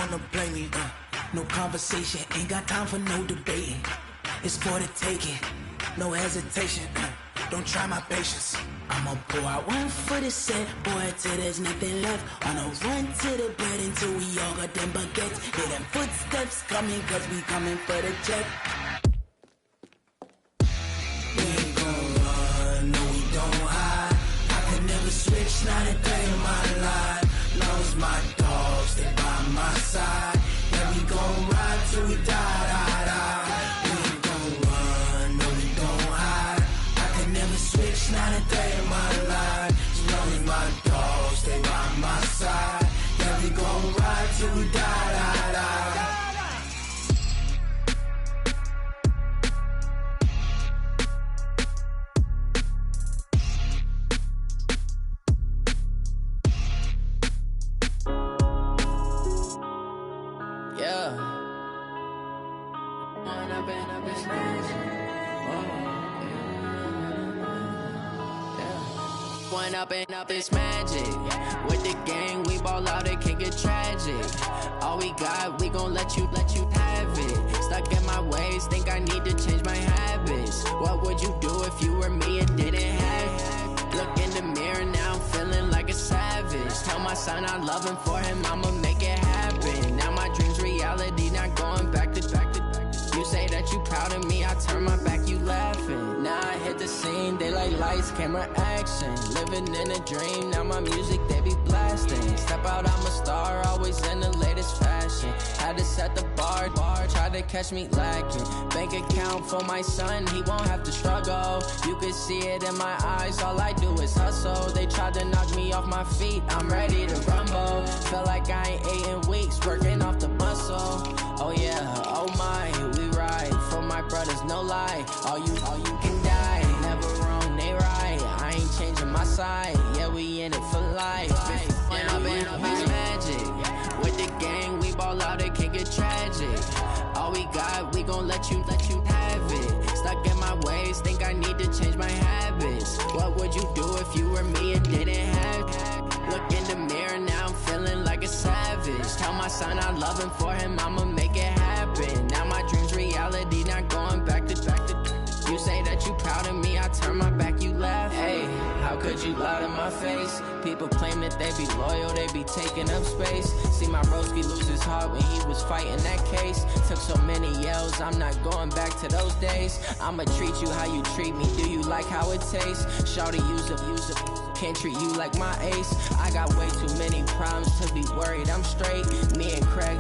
wanna blame me, no conversation, ain't got time for no debating. It's for the taking, no hesitation, don't try my patience. I'ma pour out one for the set, boy, till there's nothing left. On a run to the bed until we all got them baguettes. Hear them footsteps coming, cause we coming for the check. We ain't gon' run, no we don't hide. I can never switch, not a day in my life. Lost my dogs, they by my side. Yeah, we gon' ride till we die, die, die. We ain't gon' run, no we don't hide. I can never switch, not a day in my life. As long as my dogs stay by my side. Yeah, we gon' ride till we die, die, die. Up it's magic. With the gang, we ball out, it can get tragic. All we got, we gon' let you have it. Stuck in my ways, think I need to change my habits. What would you do if you were me and didn't have it? Look in the mirror, now I'm feeling like a savage. Tell my son I love him, for him I'ma make it happen. Now my dream's reality, not going back to. You say that you proud of me, I turn my back, you laughing. Now I hit the scene, they like lights, camera, action. Living in a dream, now my music, they be blasting. Step out, I'm a star, always in the latest fashion. Had to set the bar, try to catch me lacking. Bank account for my son, he won't have to struggle. You can see it in my eyes, all I do is hustle. They tried to knock me off my feet, I'm ready to rumble. Feel like I ain't ate in weeks, working off the muscle. Oh yeah, oh my, we ride for my brothers, no lie. All you can die, never wrong, they right. I ain't changing my side, yeah, we in it for life. When I've been up, it's magic. With the gang, we ball out, it can get tragic. All we got, we gon' let you have it. Stuck in my ways, think I need to change my habits. What would you do if you were me and didn't have it? Look in the mirror, now I'm feeling like a savage. Tell my son I love him, for him I'ma make it happen. Now my dream's reality, not going back to. You say that you proud of me, I turn my back, you laugh. Hey, how could you lie to my face? People claim that they be loyal, they be taking up space. See my broski lose his heart when he was fighting that case. Took so many yells, I'm not going back to those days. I'ma treat you how you treat me, do you like how it tastes? Shawty, use it, can't treat you like my ace. I got way too many problems to be worried, I'm straight. Me and Craig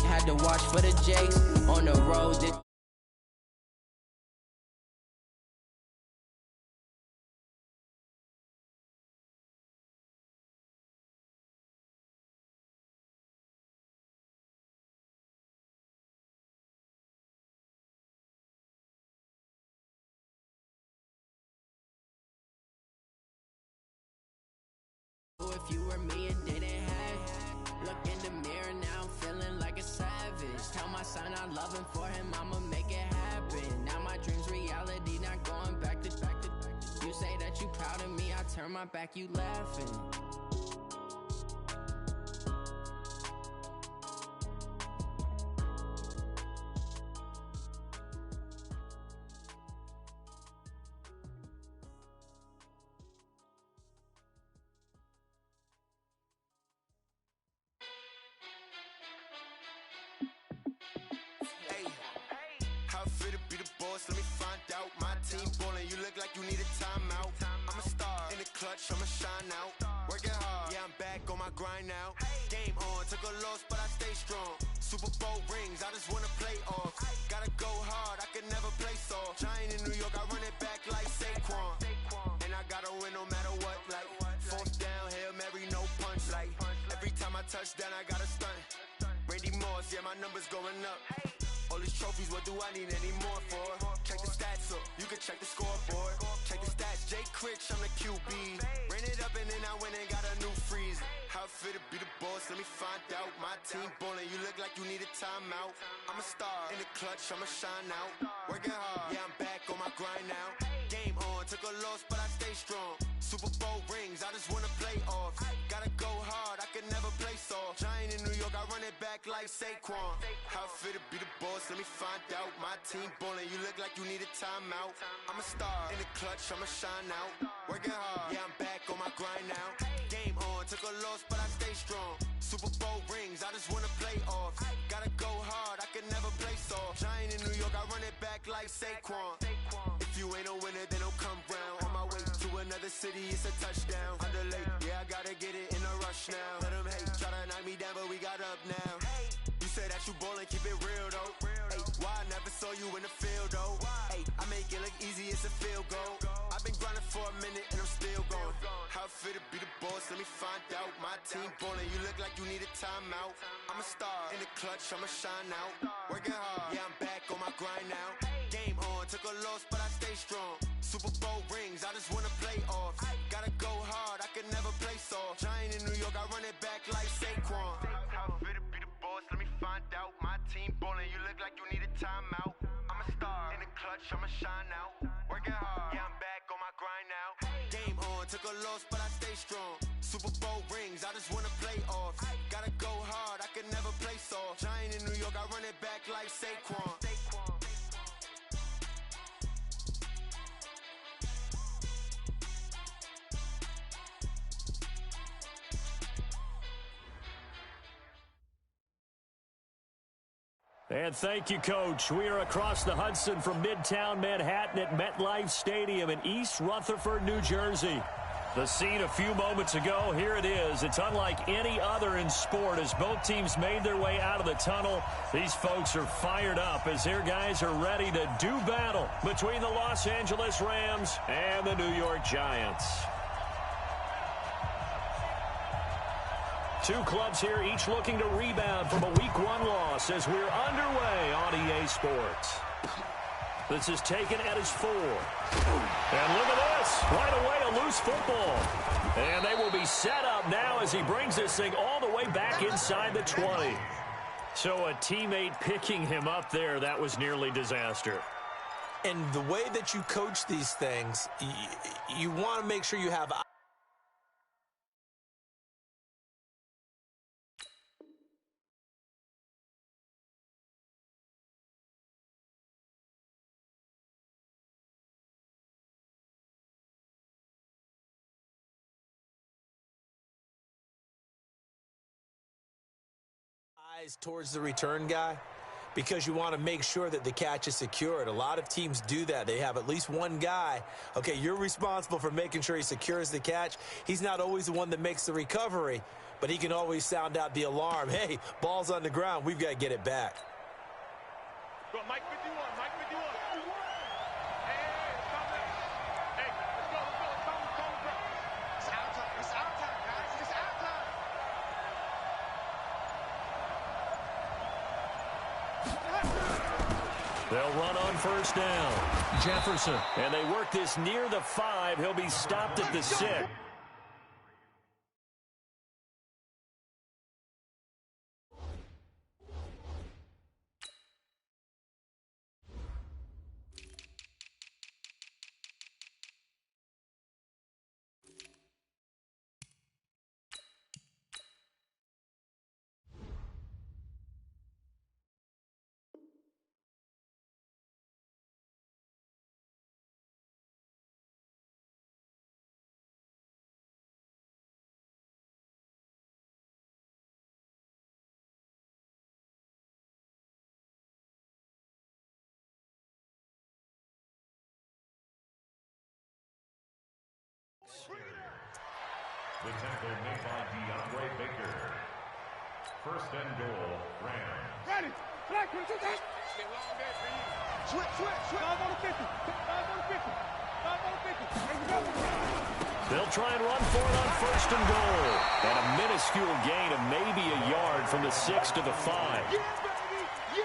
had to watch for the Jakes. On the road, if you were me and didn't have. Look in the mirror, now I'm feeling like a savage. Tell my son I love him, for him I'ma make it happen. Now my dream's reality, not going back to. You say that you proud of me, I turn my back, you laughing. Let me find out. My team ballin', you look like you need a timeout. I'm a star in the clutch, I'ma shine out. Working hard, yeah, I'm back on my grind now. Game on, took a loss, but I stay strong. Super Bowl rings, I just wanna play off. Gotta go hard, I can never play soft. Giant in New York, I run it back like Saquon. And I gotta win no matter what, like fourth down, Hail Mary, no punch. Like every time I touch down, I gotta stunt. Randy Moss, yeah, my numbers going up. All these trophies, what do I need any more for? Check the stats up, you can check the scoreboard. Check the stats, Jay Critch, I'm the QB. Ran it up and then I went and got a new freeze. How it feel to be the boss, let me find out. My team ballin', you look like you need a timeout. I'm a star in the clutch, I'ma shine out. Working hard, yeah, I'm back on my grind now. Game on, took a loss, but I stay strong. Super Bowl rings, I just wanna play off. Gotta go hard, I can never play soft. Giant in New York, I run it back back like Saquon. How it feel to be the boss? Let me find out. My team ballin', you look like you need a timeout. I'm a star in the clutch, I'ma shine out. Working hard, yeah, I'm back on my grind now. Game on, took a loss, but I stay strong. Super Bowl rings, I just wanna play off. Gotta go hard, I can never play soft. Giant in New York, I run it back like Saquon. If you ain't a winner, then don't come round. On my way to another city, it's a touchdown. Underlay, yeah, I gotta get it in a rush now. Let them hate, try to knock me down, but we got up now. You say that you ballin', keep it real though. Ay, why I never saw you in the field though? Ay, I make it look easy, it's a field goal. I've been grinding for a minute and I'm still going. How it feel to be the boss? Let me find out. My team ballin', you look like you need a timeout. I'm a star in the clutch, I'ma shine out. Working hard, yeah, I'm back on my grind now. Game on, took a loss, but I stay strong. Super Bowl rings, I just wanna play off. Gotta go hard, I can never play soft. Giant in New York, I run it back like Saquon. How it feel to be the boss? Let me find out. My team ballin', you look like you need a timeout. I'm a star in the clutch, I'ma shine out. Working hard, yeah, I'm back on my grind now. Game on, took a loss, but I stay strong. Super Bowl rings, I just wanna play off. Gotta go hard, I can never play soft. Giant in New York, I run it back like Saquon. And thank you, Coach. We are across the Hudson from Midtown Manhattan at MetLife Stadium in East Rutherford, New Jersey. The scene a few moments ago, here it is. It's unlike any other in sport as both teams made their way out of the tunnel. These folks are fired up as their guys are ready to do battle between the Los Angeles Rams and the New York Giants. Two clubs here, each looking to rebound from a Week 1 loss as we're underway on EA Sports. This is taken at his 4. And look at this. Right away, a loose football. And they will be set up now as he brings this thing all the way back inside the 20. So a teammate picking him up there, that was nearly disaster. And the way that you coach these things, you want to make sure you have eyes towards the return guy, because you want to make sure that the catch is secured. A lot of teams do that. They have at least one guy. Okay, you're responsible for making sure he secures the catch. He's not always the one that makes the recovery, but he can always sound out the alarm. Hey, ball's on the ground. We've got to get it back. Go, Mike 51, Mike 51. Hey, let's go. It's out time. It's out time, guys. It's out time. They'll run on first down. Jefferson. And they work this near the 5. He'll be stopped at the 6. The tackle made by DeAndre Baker. First and goal, Rams. Ready. Black, what you got? Get long day for you. Switch. 5 on the 50. 5 on the 50. 5 on the 50. Here we go. They'll try and run for it on first and goal. And a minuscule gain of maybe a yard from the 6 to the 5.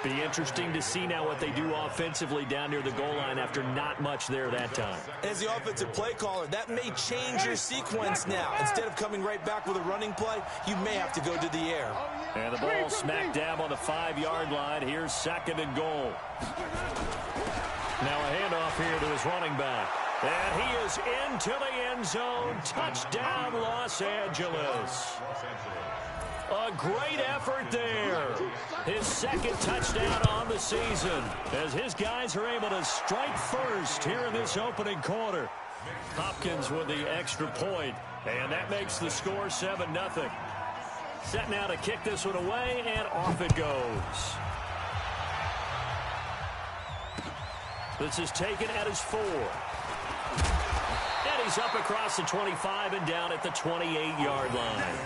Be interesting to see now what they do offensively down near the goal line after not much there that time. As the offensive play caller, that may change your sequence now. Instead of coming right back with a running play, you may have to go to the air. And the ball smack dab on the 5-yard line. Here's second and goal. Now a handoff here to his running back. And he is into the end zone. Touchdown, Los Angeles. A great effort there. His second touchdown on the season as his guys are able to strike first here in this opening quarter. Hopkins with the extra point, and that makes the score 7-0. Set now to kick this one away, and off it goes. This is taken at his 4. And he's up across the 25 and down at the 28-yard line.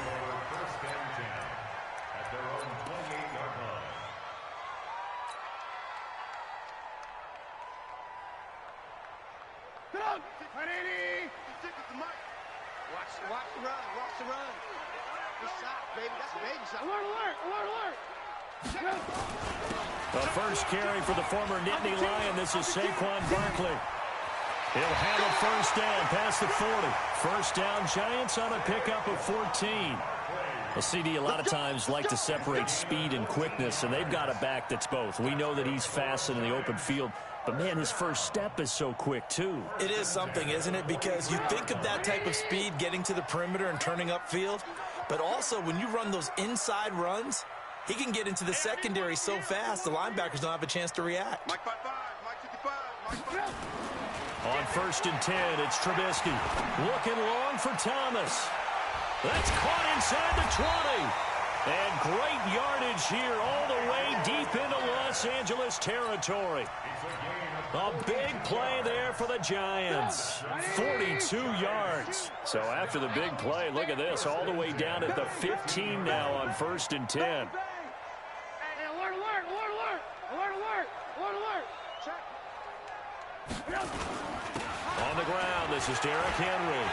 Watch the run. Watch the run. Good shot, baby. That's a baby shot. Alert, alert, alert, alert. The first carry for the former Nittany Lion. This is Saquon Barkley. He'll have a first down past the 40. First down, Giants on a pickup of 14. Well, CD a lot of times like to separate speed and quickness, and they've got a back that's both. We know that he's fast in the open field, but, man, his first step is so quick, too. It is something, isn't it? Because you think of that type of speed getting to the perimeter and turning upfield, but also when you run those inside runs, he can get into the secondary so fast the linebackers don't have a chance to react. Mike 5-5, Mike 55, Mike 5. On 1st and 10, it's Trubisky. Looking long for Thomas. That's caught inside the 20. And great yardage here all the way deep into Los Angeles territory. A big play there for the Giants. 42 yards. So after the big play, look at this, all the way down at the 15 now on 1st and 10. Hey, alert, alert, alert, alert, alert, alert, alert, alert. Check. On the ground, this is Derrick Henry.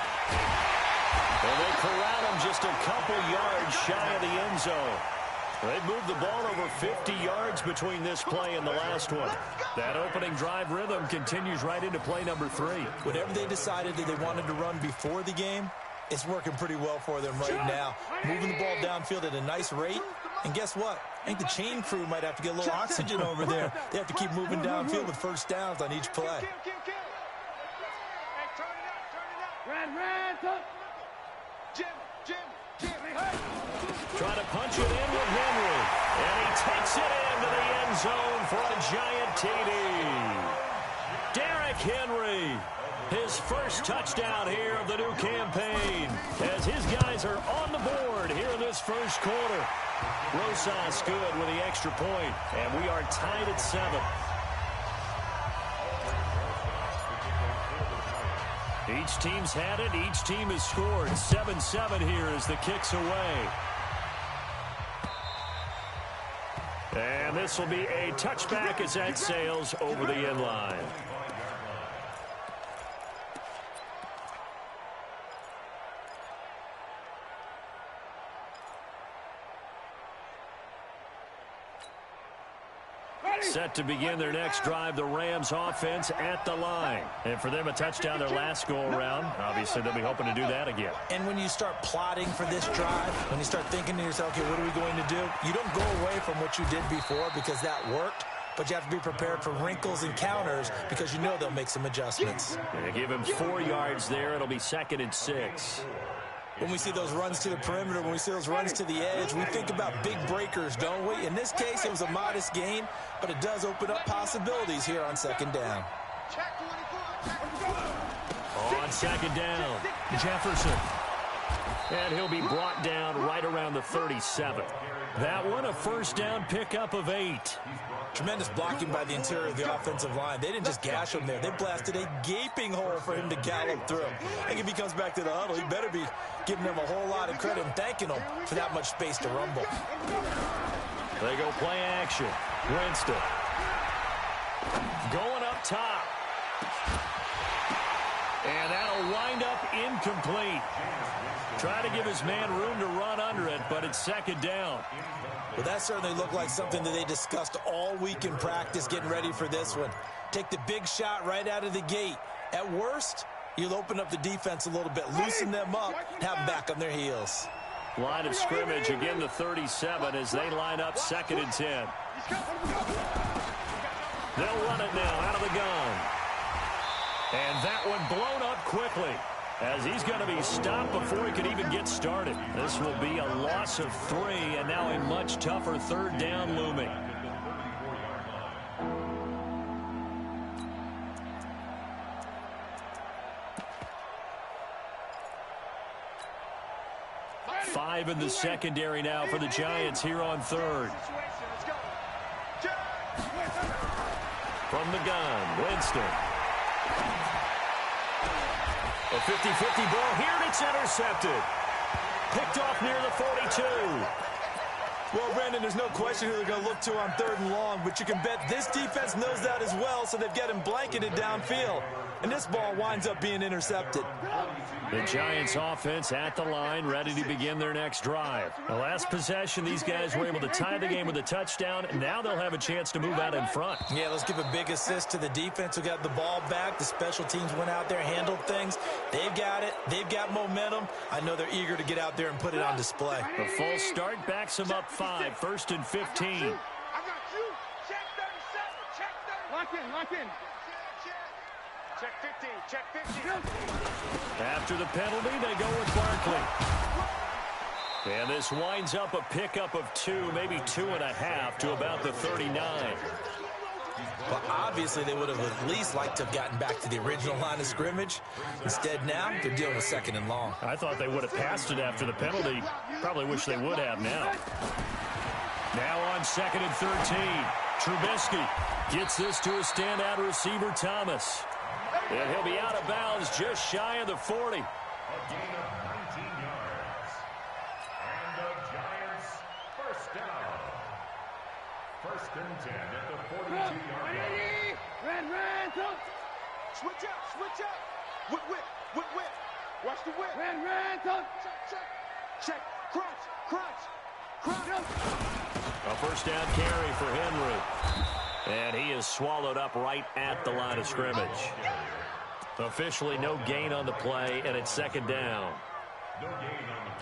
And they corral him just a couple yards shy of the end zone. They moved the ball over 50 yards between this play and the last one. That opening drive rhythm continues right into play number 3. Whatever they decided that they wanted to run before the game, it's working pretty well for them right now. Moving the ball downfield at a nice rate. And guess what? I think the chain crew might have to get a little oxygen over there. They have to keep moving downfield with first downs on each play. Hey, turn it up. Red, up. Jim, hey. Trying to punch it in with Henry. And he takes it into the end zone for a giant TD. Derrick Henry, his first touchdown here of the new campaign, as his guys are on the board here in this first quarter. Rosas good with the extra point, and we are tied at 7. Each team's had it. Each team has scored. 7-7 here as the kick's away. And this will be a touchback as that sails over the end line. Set to begin their next drive, the Rams offense at the line. And for them, a touchdown their last go-around. Obviously, they'll be hoping to do that again. And when you start plotting for this drive, when you start thinking to yourself, okay, what are we going to do? You don't go away from what you did before because that worked, but you have to be prepared for wrinkles and counters because you know they'll make some adjustments. They give him 4 yards there. It'll be 2nd and 6. When we see those runs to the perimeter, when we see those runs to the edge, we think about big breakers, don't we? In this case, it was a modest gain, but it does open up possibilities here on 2nd down. On 2nd down, Jefferson. And he'll be brought down right around the 37. That one, a first down pickup of 8. Tremendous blocking by the interior of the offensive line. They didn't just gash him there. They blasted a gaping hole for him to gallop through. I think if he comes back to the huddle, he better be giving them a whole lot of credit and thanking them for that much space to rumble. They go play action. Winston. Going up top. And that'll wind up incomplete. Try to give his man room to run under it, but it's 2nd down. Well, that certainly looked like something that they discussed all week in practice getting ready for this one. Take the big shot right out of the gate. At worst, you'll open up the defense a little bit, loosen them up, and have them back on their heels. Line of scrimmage, again the 37 as they line up 2nd and 10. They'll run it now out of the gun. And that one blown up quickly. as he's going to be stopped before he could even get started. This will be a loss of 3, and now a much tougher third down looming. Five in the secondary now for the Giants here on third. From the gun, Winston. A 50-50 ball here, and it's intercepted. Picked off near the 42. Well, Brandon, there's no question who they're going to look to on third and long, but you can bet this defense knows that as well, so they've got him blanketed downfield. And this ball winds up being intercepted. The Giants offense at the line, ready to begin their next drive. The last possession, these guys were able to tie the game with a touchdown, and now they'll have a chance to move out in front. Yeah, let's give a big assist to the defense who got the ball back. The special teams went out there, handled things. They've got it. They've got momentum. I know they're eager to get out there and put it on display. The full start backs them up 5, 1st and 15. I got you. Check 37. Check 30. Lock in. Lock in. Check 15. Check 15. After the penalty, they go with Barkley. And this winds up a pickup of 2, maybe 2.5 to about the 39. Well, obviously, they would have at least liked to have gotten back to the original line of scrimmage. Instead, now, they're dealing with 2nd and long. I thought they would have passed it after the penalty. Probably wish they would have now. Now on 2nd and 13. Trubisky gets this to a standout receiver, Thomas. And he'll be out of bounds just shy of the 40. A gain of 19 yards. And the Giants first down. 1st and 10 at the 42-yard line. Ran, don't. Switch up. Whip. Watch the whip. Ran, don't. Check. Crunch. A 1st down carry for Henry. And he is swallowed up right at the line of scrimmage. Officially no gain on the play, and it's 2nd down.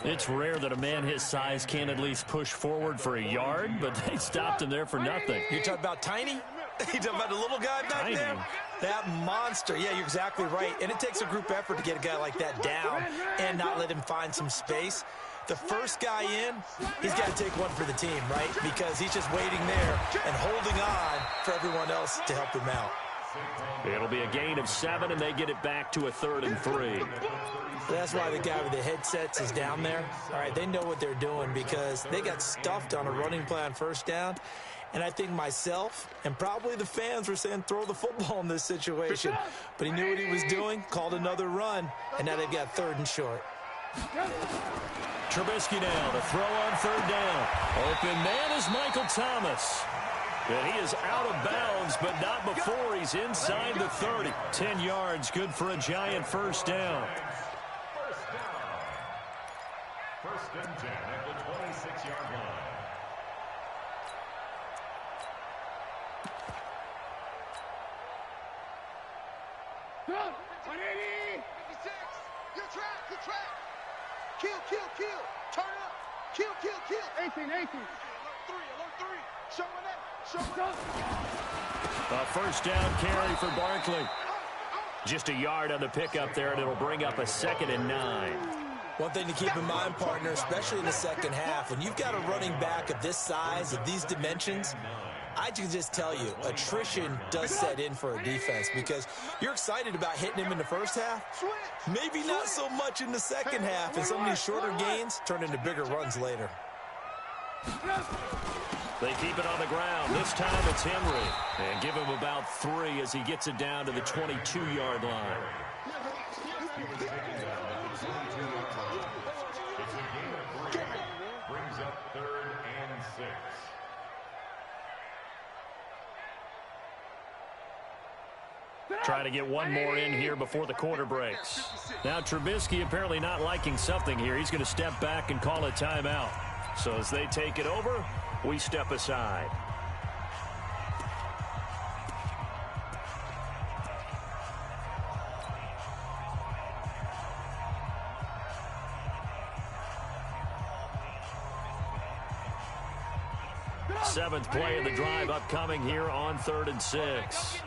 It's rare that a man his size can at least push forward for a yard, but they stopped him there for nothing. You're talking about Tiny? You talking about the little guy back there? That monster. Yeah, you're exactly right. And it takes a group effort to get a guy like that down and not let him find some space. The first guy in, he's got to take one for the team, right? Because he's just waiting there and holding on for everyone else to help him out. It'll be a gain of 7, and they get it back to a 3rd and 3. That's why the guy with the headsets is down there. All right, they know what they're doing because they got stuffed on a running play on 1st down. And I think myself and probably the fans were saying throw the football in this situation. But he knew what he was doing, called another run, and now they've got 3rd and short. Trubisky now to throw on 3rd down. Open man is Michael Thomas. And he is out of bounds, but not before he's inside the 30. 10 yards, good for a Giant 1st down. 1st and 10 at the 26-yard line. Go! 180! 56! You track! Kill! Turn up! Kill! 18! Alert 3! Show up! A 1st down carry for Barkley. Just a yard on the pickup there, and it'll bring up a 2nd and 9. One thing to keep in mind, partner, especially in the 2nd half, when you've got a running back of this size, of these dimensions, I can just tell you, attrition does set in for a defense because you're excited about hitting him in the 1st half. Maybe not so much in the 2nd half, and some of these shorter gains turn into bigger runs later. They keep it on the ground. This time it's Henry. And give him about 3 as he gets it down to the 22-yard line. Brings up 3rd and 6. Trying to get one more in here before the quarter breaks. Now Trubisky apparently not liking something here. He's going to step back and call a timeout. So as they take it over, we step aside. Seventh play of the drive upcoming here on 3rd and 6.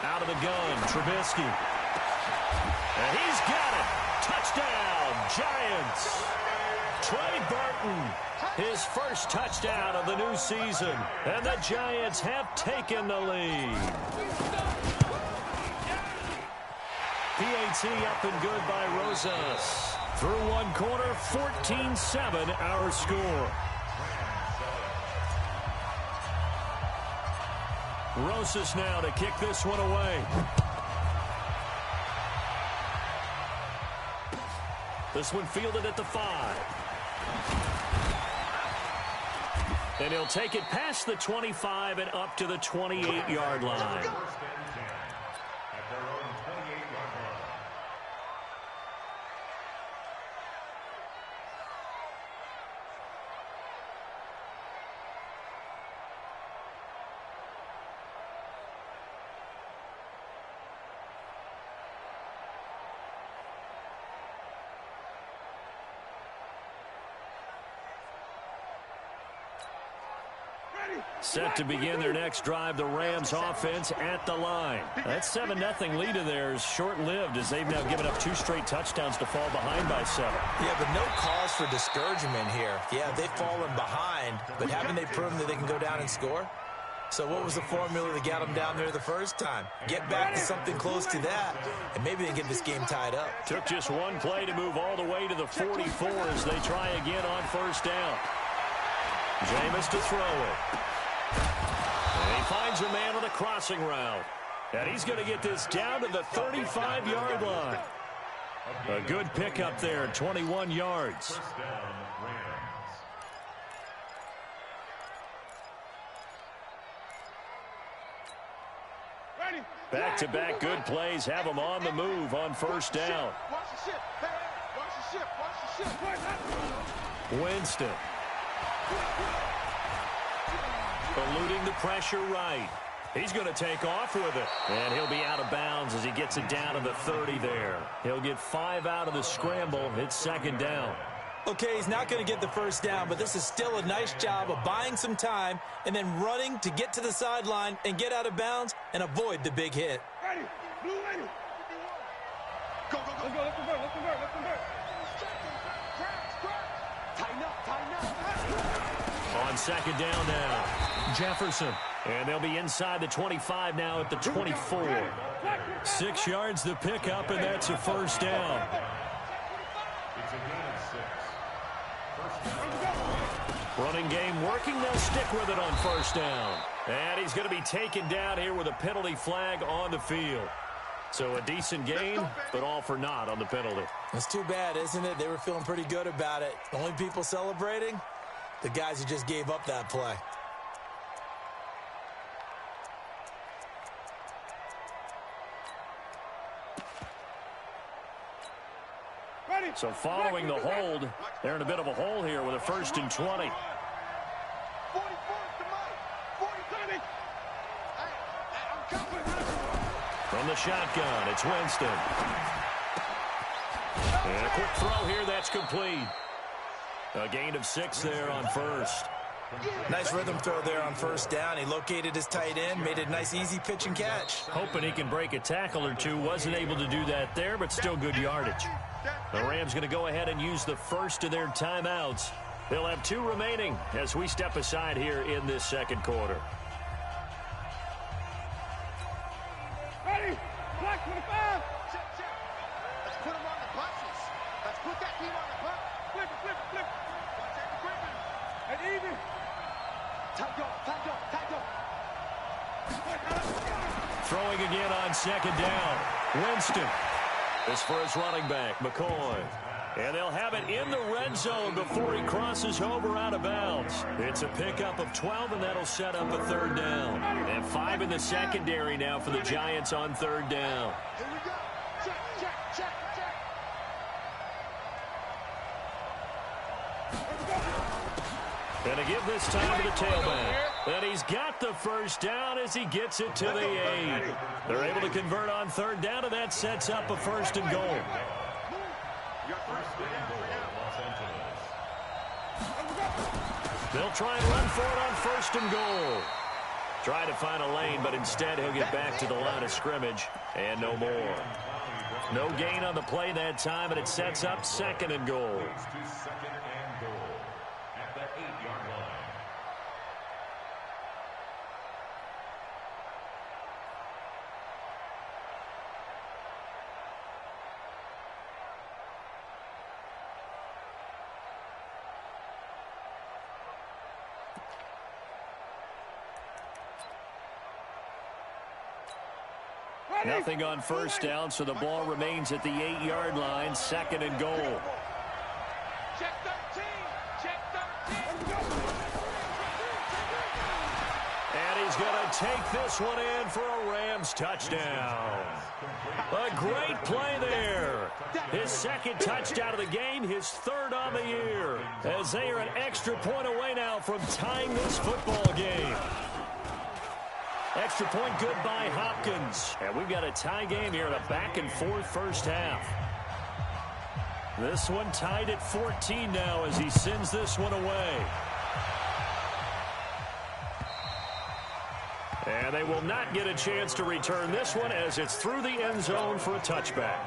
Out of the gun, Trubisky. And he's got it. Touchdown, Giants. Trey Burton, his first touchdown of the new season. And the Giants have taken the lead. PAT up and good by Rosas. Through one quarter, 14-7 our score. Rosas now to kick this one away. This one fielded at the 5. And he'll take it past the 25 and up to the 28-yard line. Set to begin their next drive, the Rams offense at the line. That 7-0 lead of theirs short-lived as they've now given up 2 straight touchdowns to fall behind by 7. Yeah, but no cause for discouragement here. Yeah, they've fallen behind, but haven't they proven that they can go down and score? So what was the formula that got them down there the first time? Get back to something close to that, and maybe they get this game tied up. Took just one play to move all the way to the 44 as they try again on first down. Jameis to throw it. And he finds a man on a crossing route. And he's going to get this down to the 35-yard line. A good pickup there, 21 yards. Back-to-back good plays have them on the move on first down. Winston. Eluding the pressure right. He's going to take off with it. And he'll be out of bounds as he gets it down to the 30 there. He'll get 5 out of the scramble. It's second down. Okay, he's not going to get the first down, but this is still a nice job of buying some time and then running to get to the sideline and get out of bounds and avoid the big hit. Ready. Blue ready. Go, go, go. Let's convert. Let's convert. Tighten up. On second down now, Jefferson. And they'll be inside the 25 now at the 24. 6 yards the pickup, and that's a first down. Running game working. They'll stick with it on first down. And he's going to be taken down here with a penalty flag on the field. So a decent gain, but all for naught on the penalty. It's too bad, isn't it? They were feeling pretty good about it. The only people celebrating, the guys who just gave up that play. So following the hold, they're in a bit of a hole here with a 1st and 20. From the shotgun, it's Winston. And a quick throw here, that's complete. A gain of 6 there on first. Nice rhythm throw there on first down. He located his tight end, made a nice easy pitch and catch. Hoping he can break a tackle or two. Wasn't able to do that there, but still good yardage. The Rams going to go ahead and use the first of their timeouts. They'll have 2 remaining as we step aside here in this second quarter. Ready. Black 25. Check. Let's put them on the buses. Let's put that team on the bus. Flip it. Watch that equipment. And even. Tight go. Throwing again on second down. Winston. This for his running back, McCoy. And they'll have it in the red zone before he crosses over out of bounds. It's a pickup of 12, and that'll set up a 3rd down. And 5 in the secondary now for the Giants on 3rd down. Here we go. Check. And to give this time to the tailback. And he's got the first down as he gets it to the 8. They're able to convert on 3rd down, and that sets up a 1st and goal. They'll try and run for it on 1st and goal. Trying to find a lane, but instead he'll get back to the line of scrimmage and no more. No gain on the play that time, and it sets up 2nd and goal. Second and goal at the 8-yard line. Nothing on first down, so the ball remains at the 8-yard line, 2nd and goal. Check 13. Check 13. And he's going to take this one in for a Rams touchdown. A great play there. His 2nd touchdown of the game, his 3rd on the year, as they are an extra point away now from tying this football game. Extra point good by Hopkins. And we've got a tie game here in a back-and-forth first half. This one tied at 14 now as he sends this one away. And they will not get a chance to return this one as it's through the end zone for a touchback.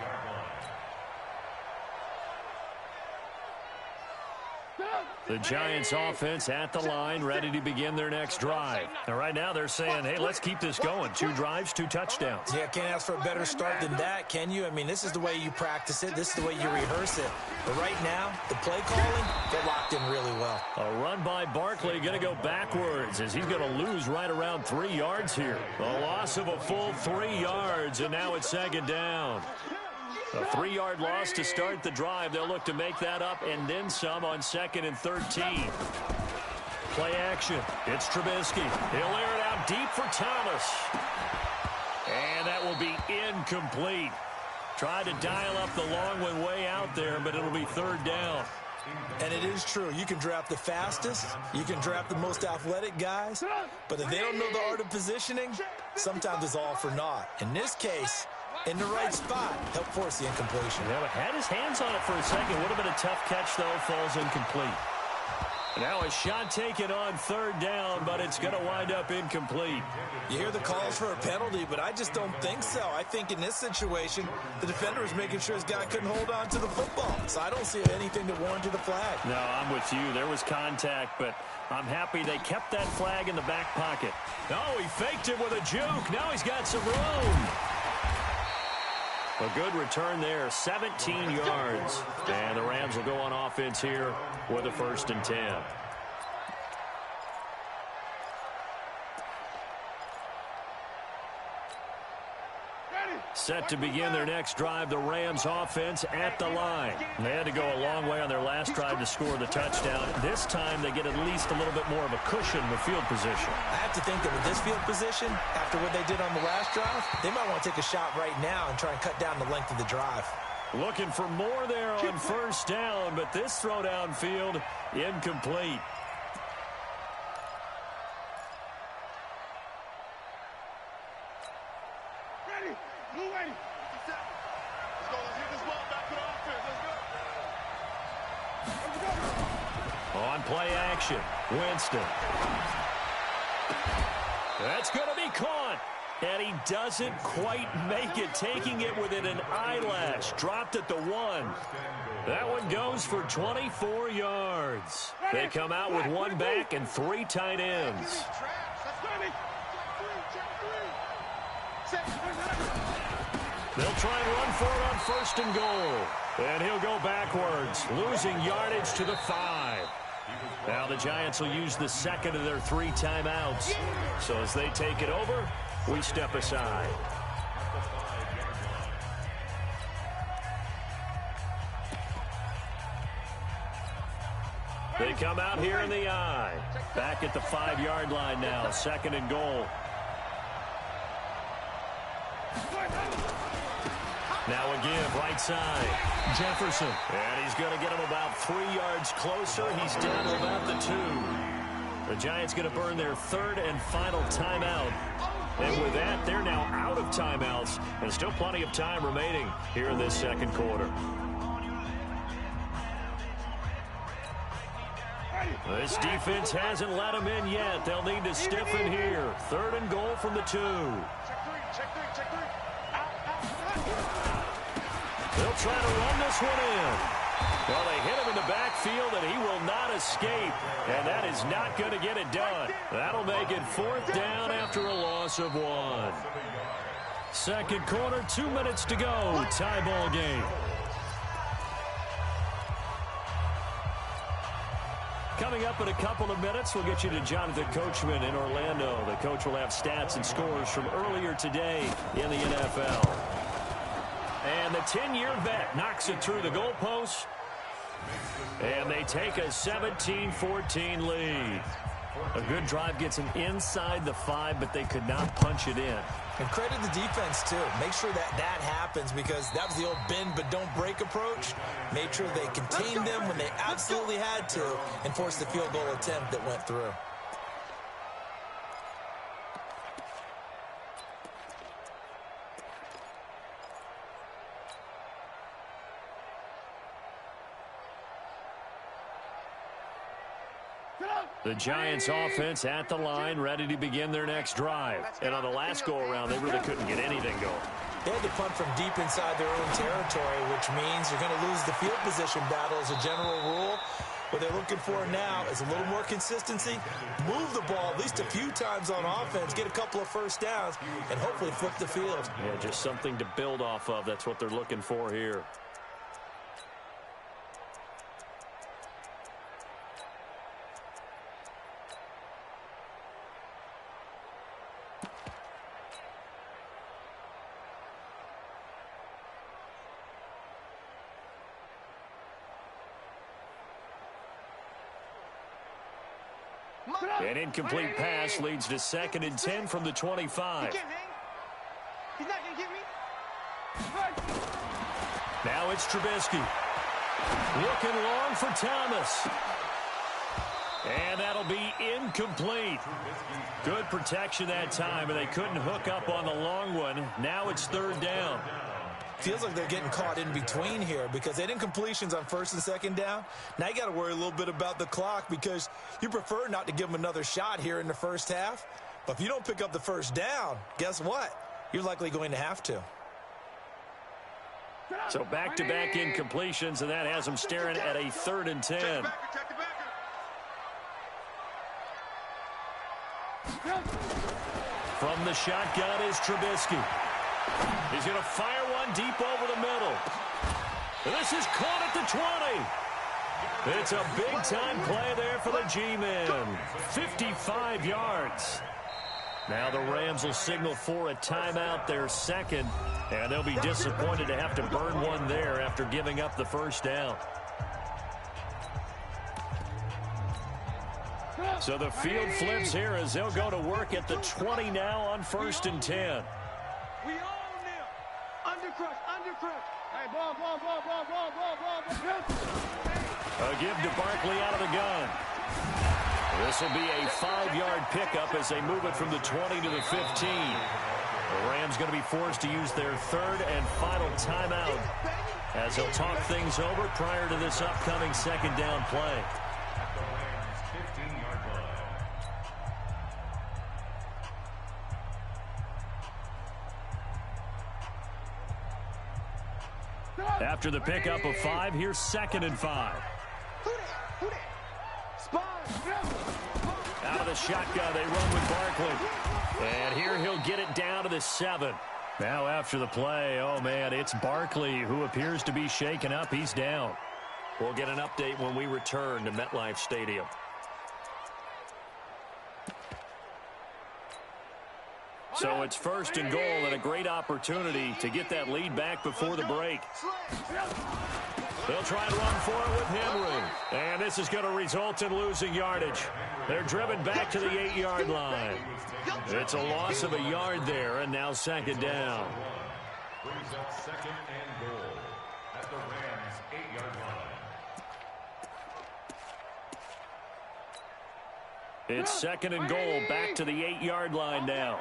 The Giants offense at the line, ready to begin their next drive. And right now they're saying, hey, let's keep this going. 2 drives, 2 touchdowns. Yeah, can't ask for a better start than that, can you? I mean, this is the way you practice it. This is the way you rehearse it. But right now, the play calling, they're locked in really well. A run by Barkley, going to go backwards as he's going to lose right around 3 yards here. A loss of a full 3 yards, and now it's 2nd down. A 3-yard loss to start the drive. They'll look to make that up and then some on 2nd and 13. Play action. It's Trubisky. He'll air it out deep for Thomas. And that will be incomplete. Tried to dial up the long one way out there, but it'll be 3rd down. And it is true. You can draft the fastest. You can draft the most athletic guys. But if they don't know the art of positioning, sometimes it's all for naught. In this case, in the right spot, help force the incompletion. Yeah, but had his hands on it for a second. Would have been a tough catch, though. Falls incomplete. Now a shot taken on 3rd down, but it's going to wind up incomplete. You hear the calls for a penalty, but I just don't think so. I think in this situation, the defender was making sure his guy couldn't hold on to the football. So I don't see anything that warranted the flag. No, I'm with you. There was contact, but I'm happy they kept that flag in the back pocket. Oh, he faked it with a juke. Now he's got some room. A good return there, 17 yards. And the Rams will go on offense here with a 1st and 10. Set to begin their next drive, the Rams offense at the line. They had to go a long way on their last drive to score the touchdown. This time they get at least a little bit more of a cushion with field position. I have to think that with this field position, after what they did on the last drive, they might want to take a shot right now and try and cut down the length of the drive. Looking for more there on 1st down, but this throw downfield incomplete. On play action, Winston. That's going to be caught. And he doesn't quite make it, taking it within an eyelash. Dropped at the 1. That one goes for 24 yards. They come out with 1 back and 3 tight ends. They'll try and run for it on 1st and goal. And he'll go backwards, losing yardage to the 5. Now the Giants will use the 2nd of their 3 timeouts. So as they take it over, we step aside. They come out here in the eye. Back at the 5-yard line now, 2nd and goal. Now again, right side, Jefferson. And he's going to get him about 3 yards closer. He's down to about the 2. The Giants going to burn their 3rd and final timeout. And with that, they're now out of timeouts. And still plenty of time remaining here in this 2nd quarter. This defense hasn't let them in yet. They'll need to stiffen here. 3rd and goal from the 2. Check three. They'll try to run this one in. Well, they hit him in the backfield, and he will not escape. And that is not going to get it done. That'll make it 4th down after a loss of 1. Second quarter, 2 minutes to go. Tie ball game. Coming up in a couple of minutes, we'll get you to Jonathan Coachman in Orlando. The coach will have stats and scores from earlier today in the NFL. And the 10-year vet knocks it through the goalpost. And they take a 17-14 lead. A good drive gets them inside the 5, but they could not punch it in. And credit the defense, too. Make sure that happens, because that was the old bend but don't break approach. Made sure they contained them when they absolutely had to and forced the field goal attempt that went through. The Giants offense at the line, ready to begin their next drive. And on the last go-around, they really couldn't get anything going. They had to punt from deep inside their own territory, which means you're going to lose the field position battle as a general rule. What they're looking for now is a little more consistency, move the ball at least a few times on offense, get a couple of first downs, and hopefully flip the field. Yeah, just something to build off of. That's what they're looking for here. An incomplete pass leads to 2nd and 10 from the 25. He's not going to get me. Now it's Trubisky. Looking long for Thomas. And that'll be incomplete. Good protection that time, and they couldn't hook up on the long one. Now it's 3rd down. Feels like they're getting caught in between here, because they had incompletions on 1st and 2nd down. Now you got to worry a little bit about the clock, because you prefer not to give them another shot here in the first half. But if you don't pick up the 1st down, guess what? You're likely going to have to. So back-to-back incompletions, and that has them staring at a 3rd and 10. From the shotgun is Trubisky. He's going to fire one deep over the middle. And this is caught at the 20. It's a big-time play there for the G-men. 55 yards. Now the Rams will signal for a timeout, their 2nd, and they'll be disappointed to have to burn one there after giving up the 1st down. So the field flips here as they'll go to work at the 20 now on 1st and 10. We own them. Undercrush. Hey, ball. A give to Barkley out of the gun. This will be a 5-yard pickup as they move it from the 20 to the 15. The Rams going to be forced to use their 3rd and final timeout as they'll talk things over prior to this upcoming 2nd down play. After the pickup of 5, here's 2nd and 5. Out of the shotgun, they run with Barkley. And here he'll get it down to the 7. Now after the play, oh man, it's Barkley who appears to be shaken up. He's down. We'll get an update when we return to MetLife Stadium. So it's 1st and goal, and a great opportunity to get that lead back before the break. They'll try and run for it with Henry. And this is going to result in losing yardage. They're driven back to the 8-yard line. It's a loss of a yard there, and now 2nd down. Brings up 2nd and goal at the Rams' 8-yard line. It's 2nd and goal, back to the 8-yard line now.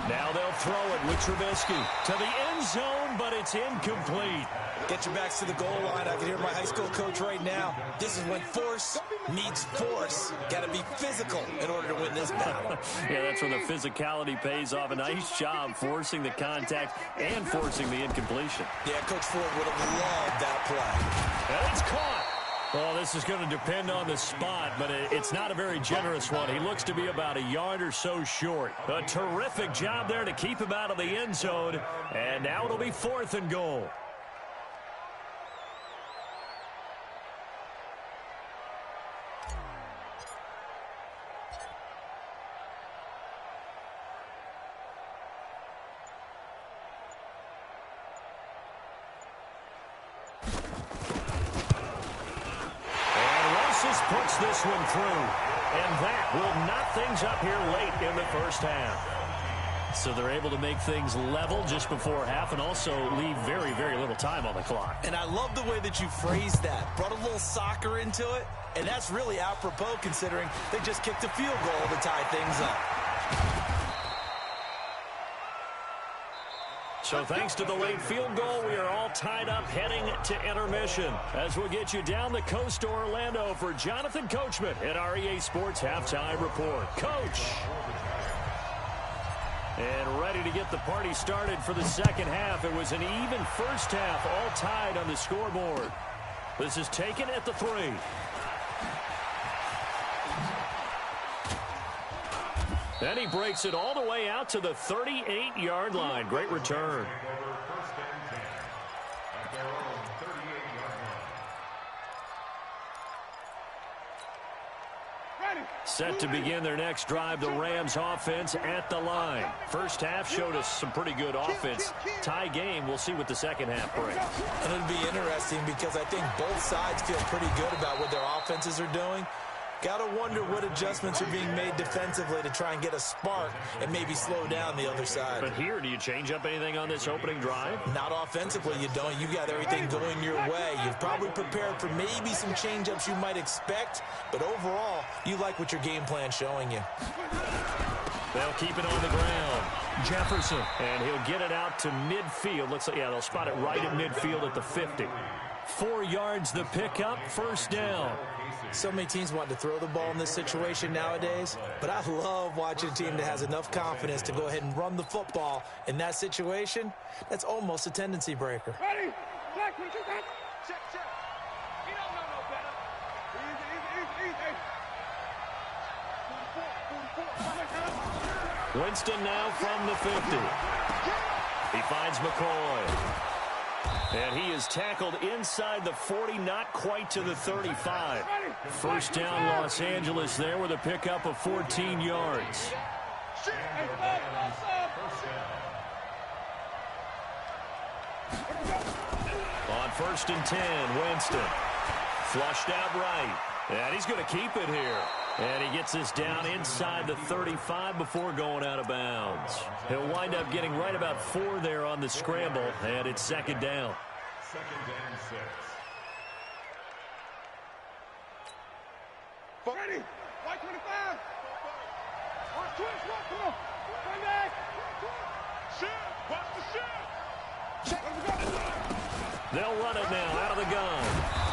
Now they'll throw it with Trubisky to the end zone, but it's incomplete. Get your backs to the goal line. I can hear my high school coach right now. This is when force meets force. Got to be physical in order to win this battle. Yeah, that's where the physicality pays off. A nice job forcing the contact and forcing the incompletion. Yeah, Coach Ford would have loved that play. And it's caught. Well, this is going to depend on the spot, but it's not a very generous one. He looks to be about a yard or so short. A terrific job there to keep him out of the end zone. And now it'll be 4th and goal. Puts this one through, and that will knock things up here late in the first half. So they're able to make things level just before half and also leave very, very little time on the clock. And I love the way that you phrased that. Brought a little soccer into it, and that's really apropos considering they just kicked a field goal to tie things up. So thanks to the late field goal, we are all tied up heading to intermission. As we'll get you down the coast to Orlando for Jonathan Coachman at our EA Sports Halftime Report. Coach! And ready to get the party started for the second half. It was an even first half, all tied on the scoreboard. This is taken at the 3. Then he breaks it all the way out to the 38-yard line. Great return. Set to begin their next drive, the Rams offense at the line. First half showed us some pretty good offense. Tie game, we'll see what the second half brings. And it'll be interesting because I think both sides feel pretty good about what their offenses are doing. Got to wonder what adjustments are being made defensively to try and get a spark and maybe slow down the other side. But here, do you change up anything on this opening drive? Not offensively, you don't. You got everything going your way. You've probably prepared for maybe some change-ups you might expect, but overall, you like what your game plan's showing you. They'll keep it on the ground. Jefferson, and he'll get it out to midfield. Looks like, yeah, they'll spot it right at midfield at the 50. 4 yards the pickup, first down. So many teams want to throw the ball in this situation nowadays, but I love watching a team that has enough confidence to go ahead and run the football in that situation. That's almost a tendency breaker. Ready? Black, what you got? Check. He don't know no better. Easy. Winston now from the 50. He finds McCoy. And he is tackled inside the 40, not quite to the 35. First down, Los Angeles there with a pickup of 14 yards. On 1st and 10, Winston. Flushed out right. And he's going to keep it here. And he gets this down inside the 35 before going out of bounds. He'll wind up getting right about 4 there on the scramble, and it's second down. Second and 6. Ready? White 25. Watch twist, come on. Come back. Shoot. Watch the shoot. Check. They'll run it now out of the gun.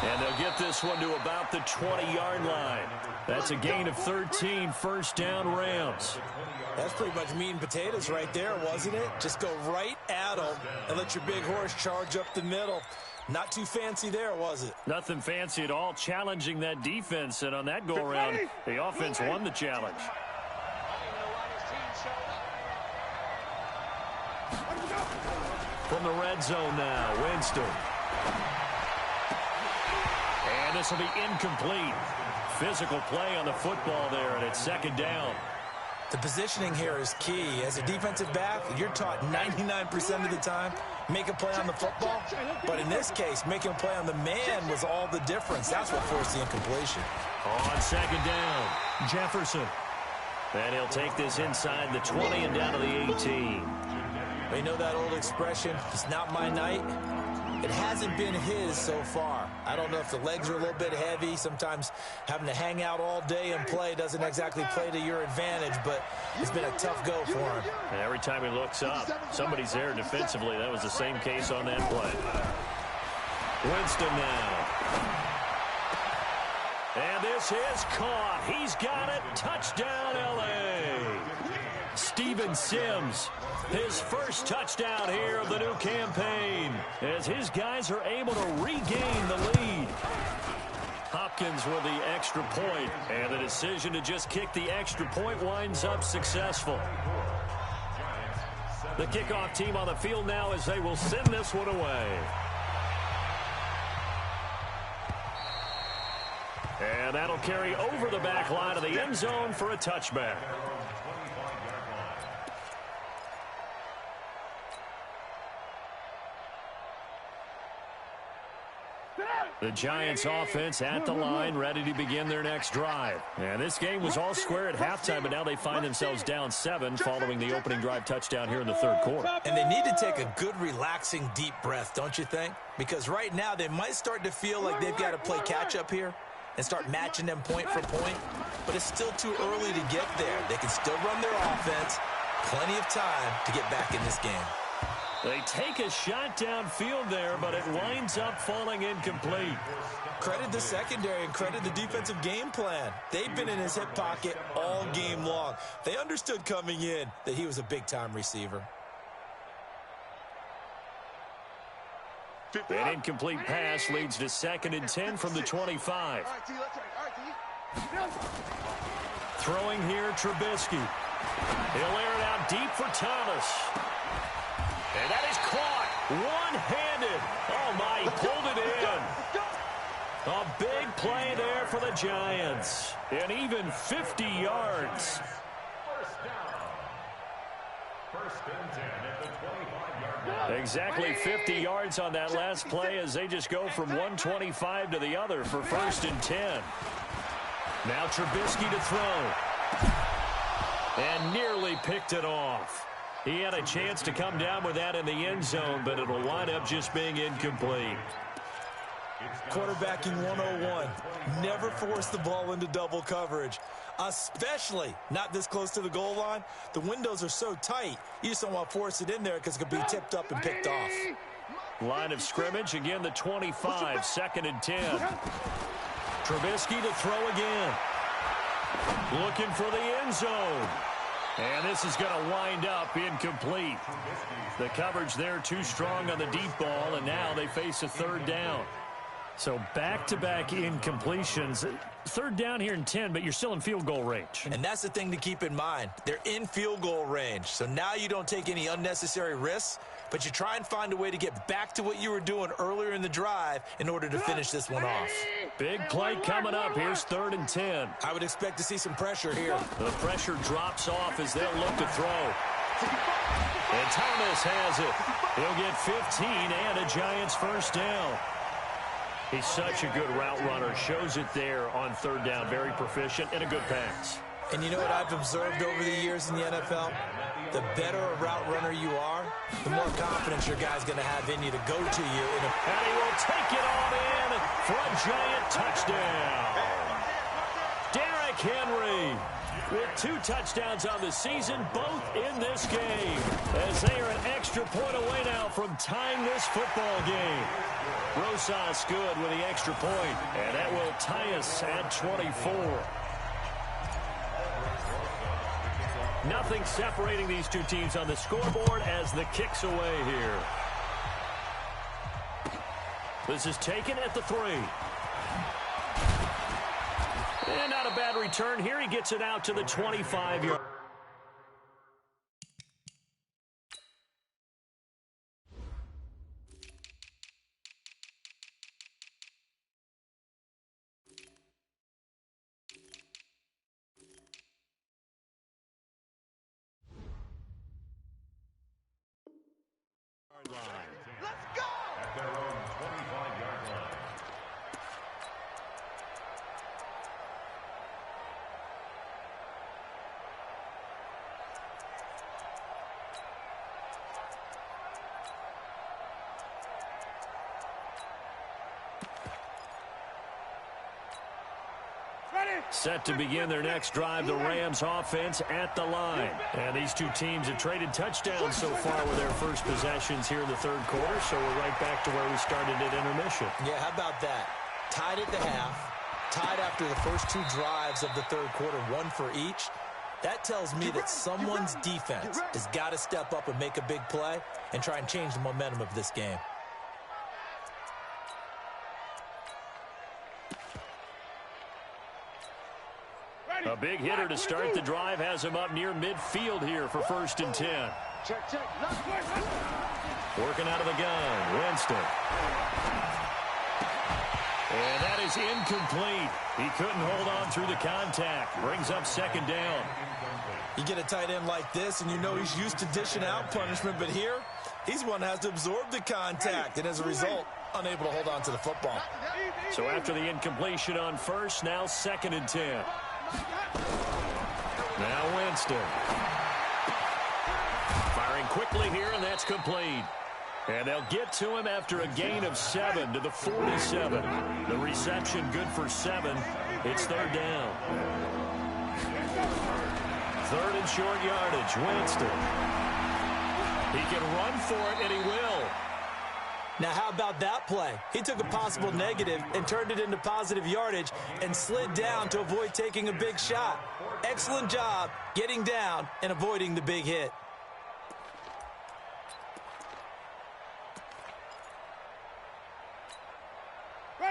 And they'll get this one to about the 20-yard line. That's a gain of 13, first down Rams. That's pretty much meat and potatoes right there, wasn't it? Just go right at them and let your big horse charge up the middle. Not too fancy there, was it? Nothing fancy at all, challenging that defense. And on that go-around, the offense won the challenge. From the red zone now, Winston. And this will be incomplete. Physical play on the football there, and it's second down. The positioning here is key. As a defensive back, you're taught 99% of the time, make a play on the football. But in this case, making a play on the man was all the difference. That's what forced the incompletion. On second down, Jefferson. And he'll take this inside the 20 and down to the 18. You know that old expression, it's not my night? It hasn't been his so far. I don't know if the legs are a little bit heavy. Sometimes having to hang out all day and play doesn't exactly play to your advantage, but it's been a tough go for him. And every time he looks up, somebody's there defensively. That was the same case on that play. Winston now. And this is caught. He's got it. Touchdown, L.A. Steven Sims, his first touchdown here of the new campaign, as his guys are able to regain the lead. Hopkins with the extra point, and the decision to just kick the extra point winds up successful. The kickoff team on the field now as they will send this one away. And that'll carry over the back line of the end zone for a touchback. The Giants offense at the line, ready to begin their next drive. And this game was all square at halftime, but now they find themselves down 7 following the opening drive touchdown here in the third quarter. And they need to take a good, relaxing, deep breath, don't you think? Because right now they might start to feel like they've got to play catch-up here and start matching them point for point. But it's still too early to get there. They can still run their offense. Plenty of time to get back in this game. They take a shot downfield there, but it winds up falling incomplete. Credit the secondary and credit the defensive game plan. They've been in his hip pocket all game long. They understood coming in that he was a big-time receiver. An incomplete pass leads to 2nd and 10 from the 25. Throwing here, Trubisky. He'll air it out deep for Thomas. And that is caught one-handed. Oh, my, he pulled it in. A big play there for the Giants. And even 50 yards. First and 10 at the 25-yard line. Exactly 50 yards on that last play as they just go from 125 to the other for 1st and 10. Now Trubisky to throw. And nearly picked it off. He had a chance to come down with that in the end zone, but it'll wind up just being incomplete. Quarterbacking 101. Never force the ball into double coverage, especially not this close to the goal line. The windows are so tight, you just don't want to force it in there because it could be tipped up and picked off. Line of scrimmage, again the 25, 2nd and 10. Trubisky to throw again. Looking for the end zone. And this is going to wind up incomplete. The coverage there too strong on the deep ball, and now they face a 3rd down. So back-to-back incompletions. 3rd down here in 10, but you're still in field goal range. And that's the thing to keep in mind. They're in field goal range. So now you don't take any unnecessary risks, but you try and find a way to get back to what you were doing earlier in the drive in order to finish this one off. Big play coming up. Here's 3rd and 10. I would expect to see some pressure here. The pressure drops off as they'll look to throw. And Thomas has it. He'll get 15 and a Giants 1st down. He's such a good route runner. Shows it there on 3rd down. Very proficient and a good pass. And you know what I've observed over the years in the NFL? The better a route runner you are, the more confidence your guy's going to have in you to go to you. And he will take it on in for a Giant touchdown. Derrick Henry with 2 touchdowns on the season, both in this game, as they are an extra point away now from tying this football game. Rosas good with the extra point, and that will tie us at 24. Nothing separating these two teams on the scoreboard as the kick's away here. This is taken at the 3. And not a bad return here. He gets it out to the 25-yard. At their own 25-yard line. Set to begin their next drive, the Rams offense at the line. And these two teams have traded touchdowns so far with their first possessions here in the third quarter, so we're right back to where we started at intermission. Yeah, how about that? Tied at the half, tied after the first two drives of the third quarter, one for each. That tells me that someone's defense has got to step up and make a big play and try and change the momentum of this game. A big hitter to start the drive has him up near midfield here for 1st and 10. Working out of the gun, Winston. And that is incomplete. He couldn't hold on through the contact. Brings up 2nd down. You get a tight end like this, and you know he's used to dishing out punishment, but here, he's one that has to absorb the contact, and as a result, unable to hold on to the football. So after the incompletion on first, now 2nd and 10. Now Winston. Firing quickly here, and that's complete. And they'll get to him after a gain of 7 to the 47. The reception good for 7. It's 3rd down. 3rd and short yardage. Winston. He can run for it, and he will. Now, how about that play? He took a possible negative and turned it into positive yardage and slid down to avoid taking a big shot. Excellent job getting down and avoiding the big hit.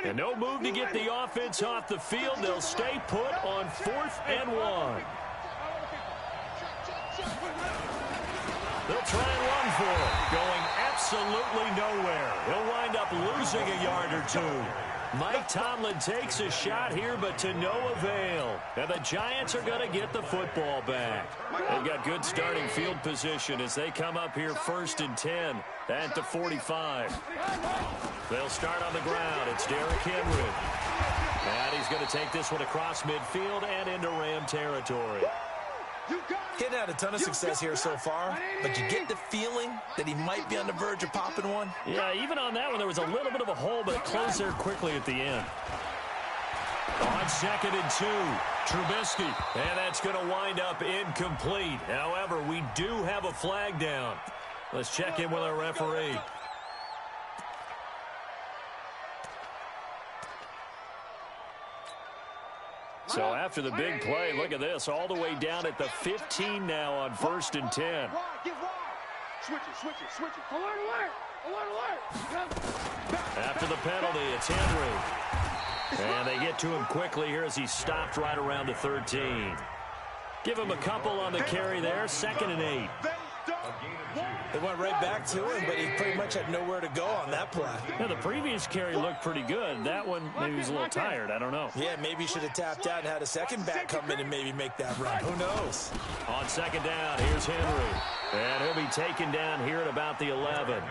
And no move to get the offense off the field. They'll stay put on 4th and 1. They'll try and run for it. Going absolutely nowhere. He'll wind up losing a yard or 2. Mike Tomlin takes a shot here, but to no avail. And the Giants are going to get the football back. They've got good starting field position as they come up here 1st and 10 at the 45. They'll start on the ground. It's Derrick Henry. And he's going to take this one across midfield and into Ram territory. Getting had a ton of success here so far, but you get the feeling that he might be on the verge of popping one. Yeah, even on that one, there was a little bit of a hole, but it closed there quickly at the end. On 2nd and 2, Trubisky, and that's going to wind up incomplete. However, we do have a flag down. Let's check in with our referee. So after the big play, look at this, all the way down at the 15 now on 1st and 10. After the penalty, it's Henry. And they get to him quickly here as he stopped right around the 13. Give him a couple on the carry there, 2nd and 8. They went right back to him, but he pretty much had nowhere to go on that play. Yeah, the previous carry looked pretty good. That one, maybe he was a little tired. I don't know. Yeah, maybe he should have tapped out and had a second back come in and maybe make that run. Who knows? On 2nd down, here's Henry. And he'll be taken down here at about the 11.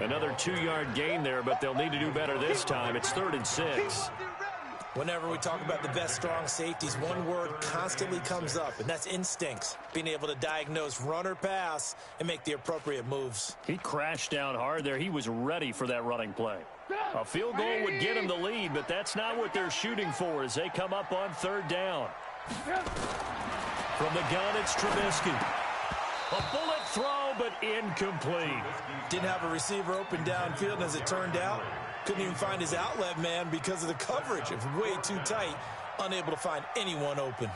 Another 2-yard gain there, but they'll need to do better this time. It's 3rd and 6. Whenever we talk about the best strong safeties, one word constantly comes up, and that's instincts. Being able to diagnose run or pass and make the appropriate moves. He crashed down hard there. He was ready for that running play. A field goal would get him the lead, but that's not what they're shooting for as they come up on 3rd down. From the gun, it's Trubisky. A bullet throw, but incomplete. Didn't have a receiver open downfield, and as it turned out, couldn't even find his outlet man because of the coverage. It was way too tight, unable to find anyone open.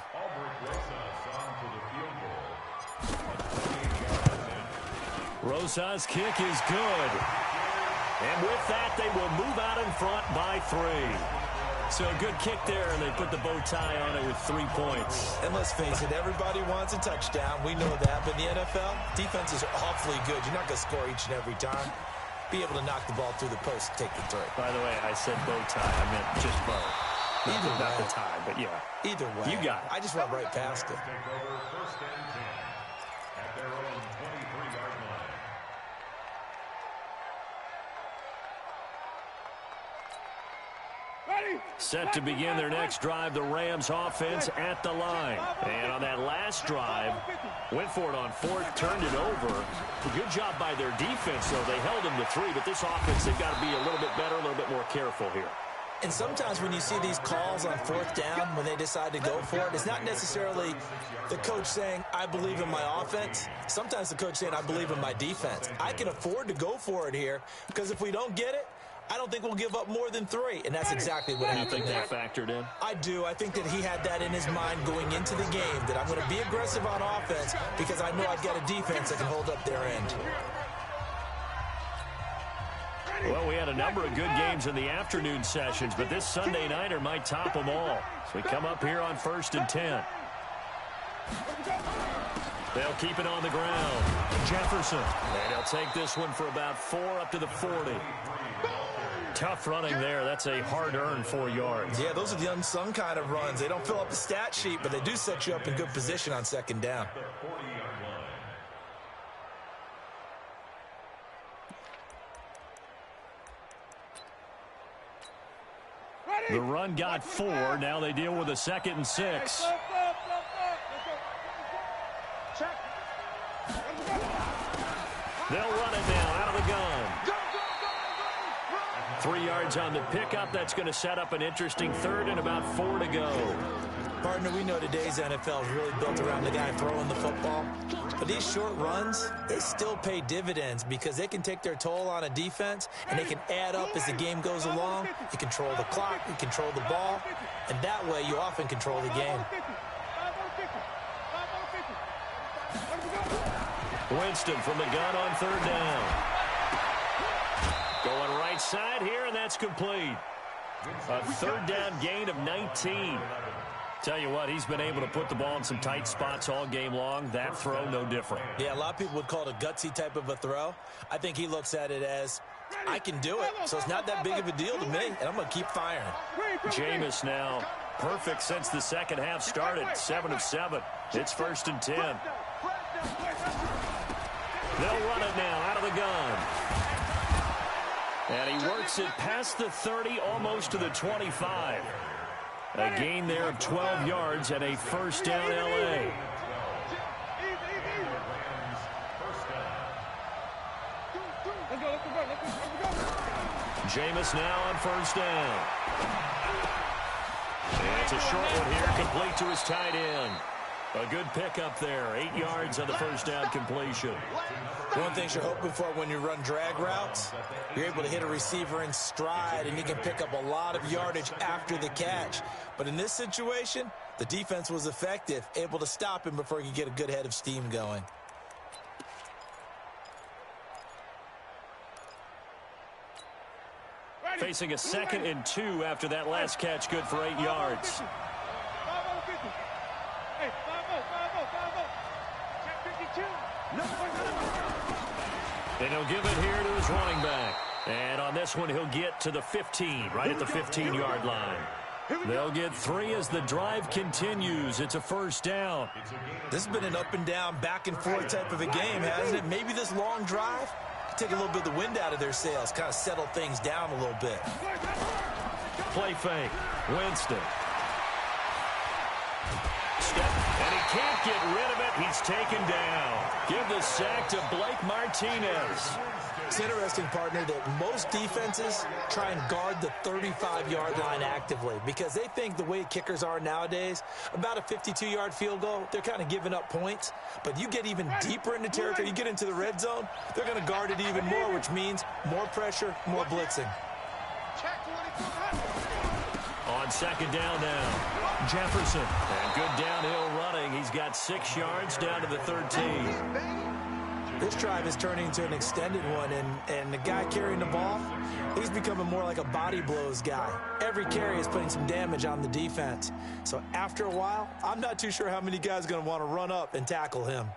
Rosa's kick is good. And with that, they will move out in front by 3. So a good kick there, and they put the bow tie on it with 3 points. And let's face it, everybody wants a touchdown. We know that. But in the NFL, defenses are awfully good. You're not going to score each and every time. Be able to knock the ball through the post and take the 3. By the way, I said bow tie. I meant just bow. Not the tie, but yeah. Either way. You got it. I just went right past it. Take over 1st and 10 at their own 23-yard line. Set to begin their next drive, the Rams offense at the line. And on that last drive, went for it on 4th, turned it over. A good job by their defense, though. They held them to 3, but this offense, they've got to be a little bit better, a little bit more careful here. And sometimes when you see these calls on fourth down, when they decide to go for it, it's not necessarily the coach saying, I believe in my offense. Sometimes the coach saying, I believe in my defense. I can afford to go for it here because if we don't get it, I don't think we'll give up more than 3, and that's exactly what happened. You think that factored in? I do. I think that he had that in his mind going into the game, that I'm going to be aggressive on offense because I know I've got a defense that can hold up their end. Well, we had a number of good games in the afternoon sessions, but this Sunday nighter might top them all. So we come up here on 1st and 10. They'll keep it on the ground. Jefferson. And they'll take this one for about 4 up to the 40. Tough running there. That's a hard-earned 4 yards. Yeah, those are the unsung kind of runs. They don't fill up the stat sheet, but they do set you up in good position on 2nd down. The run got 4. Now they deal with a 2nd and 6. They'll run it now out of the gun. 3 yards on the pickup. That's going to set up an interesting 3rd and about 4 to go. Partner, we know today's NFL is really built around the guy throwing the football. But these short runs, they still pay dividends because they can take their toll on a defense and they can add up as the game goes along. You control the clock, you control the ball, and that way you often control the game. Winston from the gun on 3rd down. Going right side here, and that's complete. A 3rd down gain of 19. Tell you what, he's been able to put the ball in some tight spots all game long. That throw, no different. Yeah, a lot of people would call it a gutsy type of a throw. I think he looks at it as, I can do it, so it's not that big of a deal to me, and I'm going to keep firing. Jameis now perfect since the second half started. 7 of 7. It's 1st and 10. They'll run it now out of the gun. And he works it past the 30, almost to the 25. A gain there of 12 yards and a 1st down L.A. Jameis now on 1st down. And it's a short one here, complete to his tight end. A good pickup there, 8 yards on the 1st down completion. One of the things you're hoping for when you run drag routes, you're able to hit a receiver in stride and you can pick up a lot of yardage after the catch. But in this situation, the defense was effective, able to stop him before he could get a good head of steam going. Facing a 2nd and 2 after that last catch, good for 8 yards. And he'll give it here to his running back. And on this one, he'll get to the 15, right at the 15-yard line. They'll get 3 as the drive continues. It's a 1st down. This has been an up and down, back and forth type of a game, hasn't it? Maybe this long drive could take a little bit of the wind out of their sails, kind of settle things down a little bit. Play fake. Winston. And he can't get rid of it. He's taken down. Give the sack to Blake Martinez. It's interesting, partner, that most defenses try and guard the 35-yard line actively because they think the way kickers are nowadays, about a 52-yard field goal, they're kind of giving up points. But you get even deeper into territory, you get into the red zone, they're going to guard it even more, which means more pressure, more blitzing. On 2nd down now, Jefferson. And good downhill running. He's got 6 yards down to the 13. This drive is turning into an extended one, and the guy carrying the ball, he's becoming more like a body blows guy. Every carry is putting some damage on the defense. So after a while, I'm not too sure how many guys are going to want to run up and tackle him.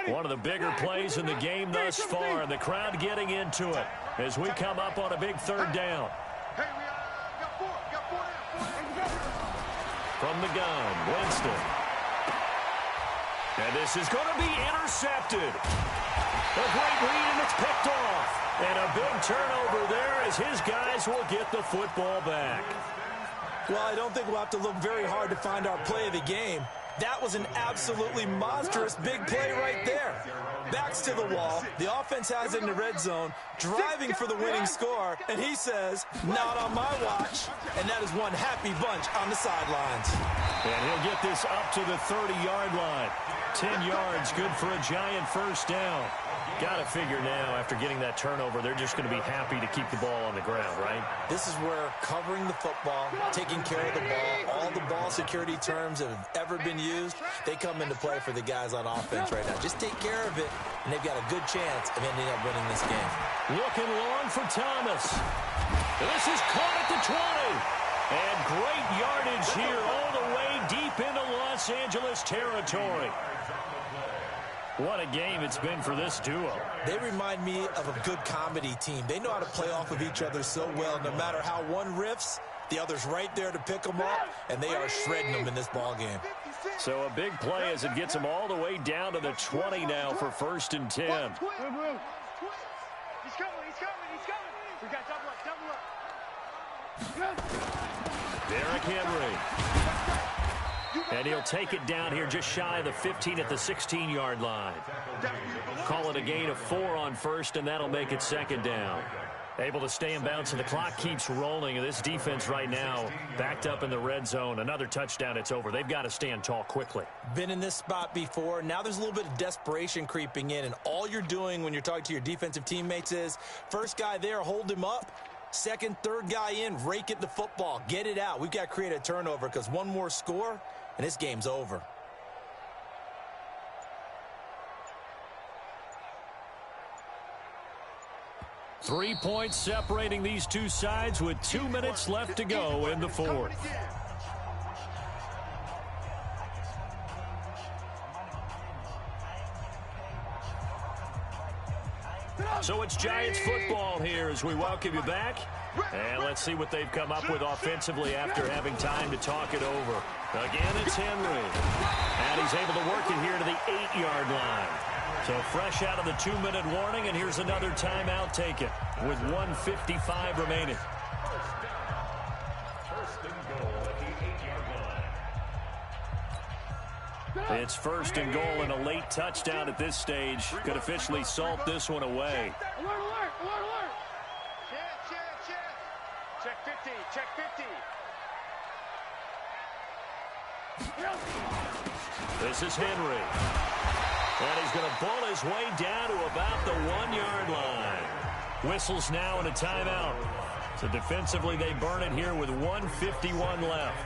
One of the bigger plays in the game thus far, and the crowd getting into it as we come up on a big 3rd down. From the gun, Winston. And this is going to be intercepted. A great read, and it's picked off. And a big turnover there as his guys will get the football back. Well, I don't think we'll have to look very hard to find our play of the game. That was an absolutely monstrous big play right there. Backs to the wall. The offense has it in the red zone, driving for the winning score, and he says, not on my watch. And that is one happy bunch on the sidelines. And he'll get this up to the 30-yard line. 10 yards, good for a Giant first down. Got to figure now, after getting that turnover, they're just going to be happy to keep the ball on the ground, right? This is where covering the football, taking care of the ball, all the ball security terms that have ever been used, they come into play for the guys on offense right now. Just take care of it, and they've got a good chance of ending up winning this game. Looking long for Thomas. This is caught at the 20. And great yardage here all the way deep into Los Angeles territory. What a game it's been for this duo. They remind me of a good comedy team. They know how to play off of each other so well. No matter how one riffs, the other's right there to pick them up, and they are shredding them in this ball game. So a big play as it gets them all the way down to the 20 now for 1st and 10. He's coming, he's coming. We got double up. Derrick Henry. And he'll take it down here just shy of the 15 at the 16-yard line. Call it a gain of 4 on 1st, and that'll make it 2nd down. Able to stay in bounds, and the clock keeps rolling. And this defense right now backed up in the red zone. Another touchdown, it's over. They've got to stand tall quickly. Been in this spot before. Now there's a little bit of desperation creeping in, and all you're doing when you're talking to your defensive teammates is, first guy there, hold him up. Second, third guy in, rake at the football. Get it out. We've got to create a turnover because one more score, and this game's over. Three points separating these two sides with 2 minutes left to go in the fourth. So it's Giants football here as we welcome you back. And let's see what they've come up with offensively after having time to talk it over. Again, it's Henry. And he's able to work it here to the 8-yard line. So fresh out of the 2-minute warning, and here's another timeout taken with 1:55 remaining. First and goal at the 8-yard line. It's 1st and goal and a late touchdown at this stage. Could officially salt this one away. Alert. Check 50. This is Henry. And he's going to pull his way down to about the 1-yard line. Whistles now and a timeout. So defensively, they burn it here with 1:51 left.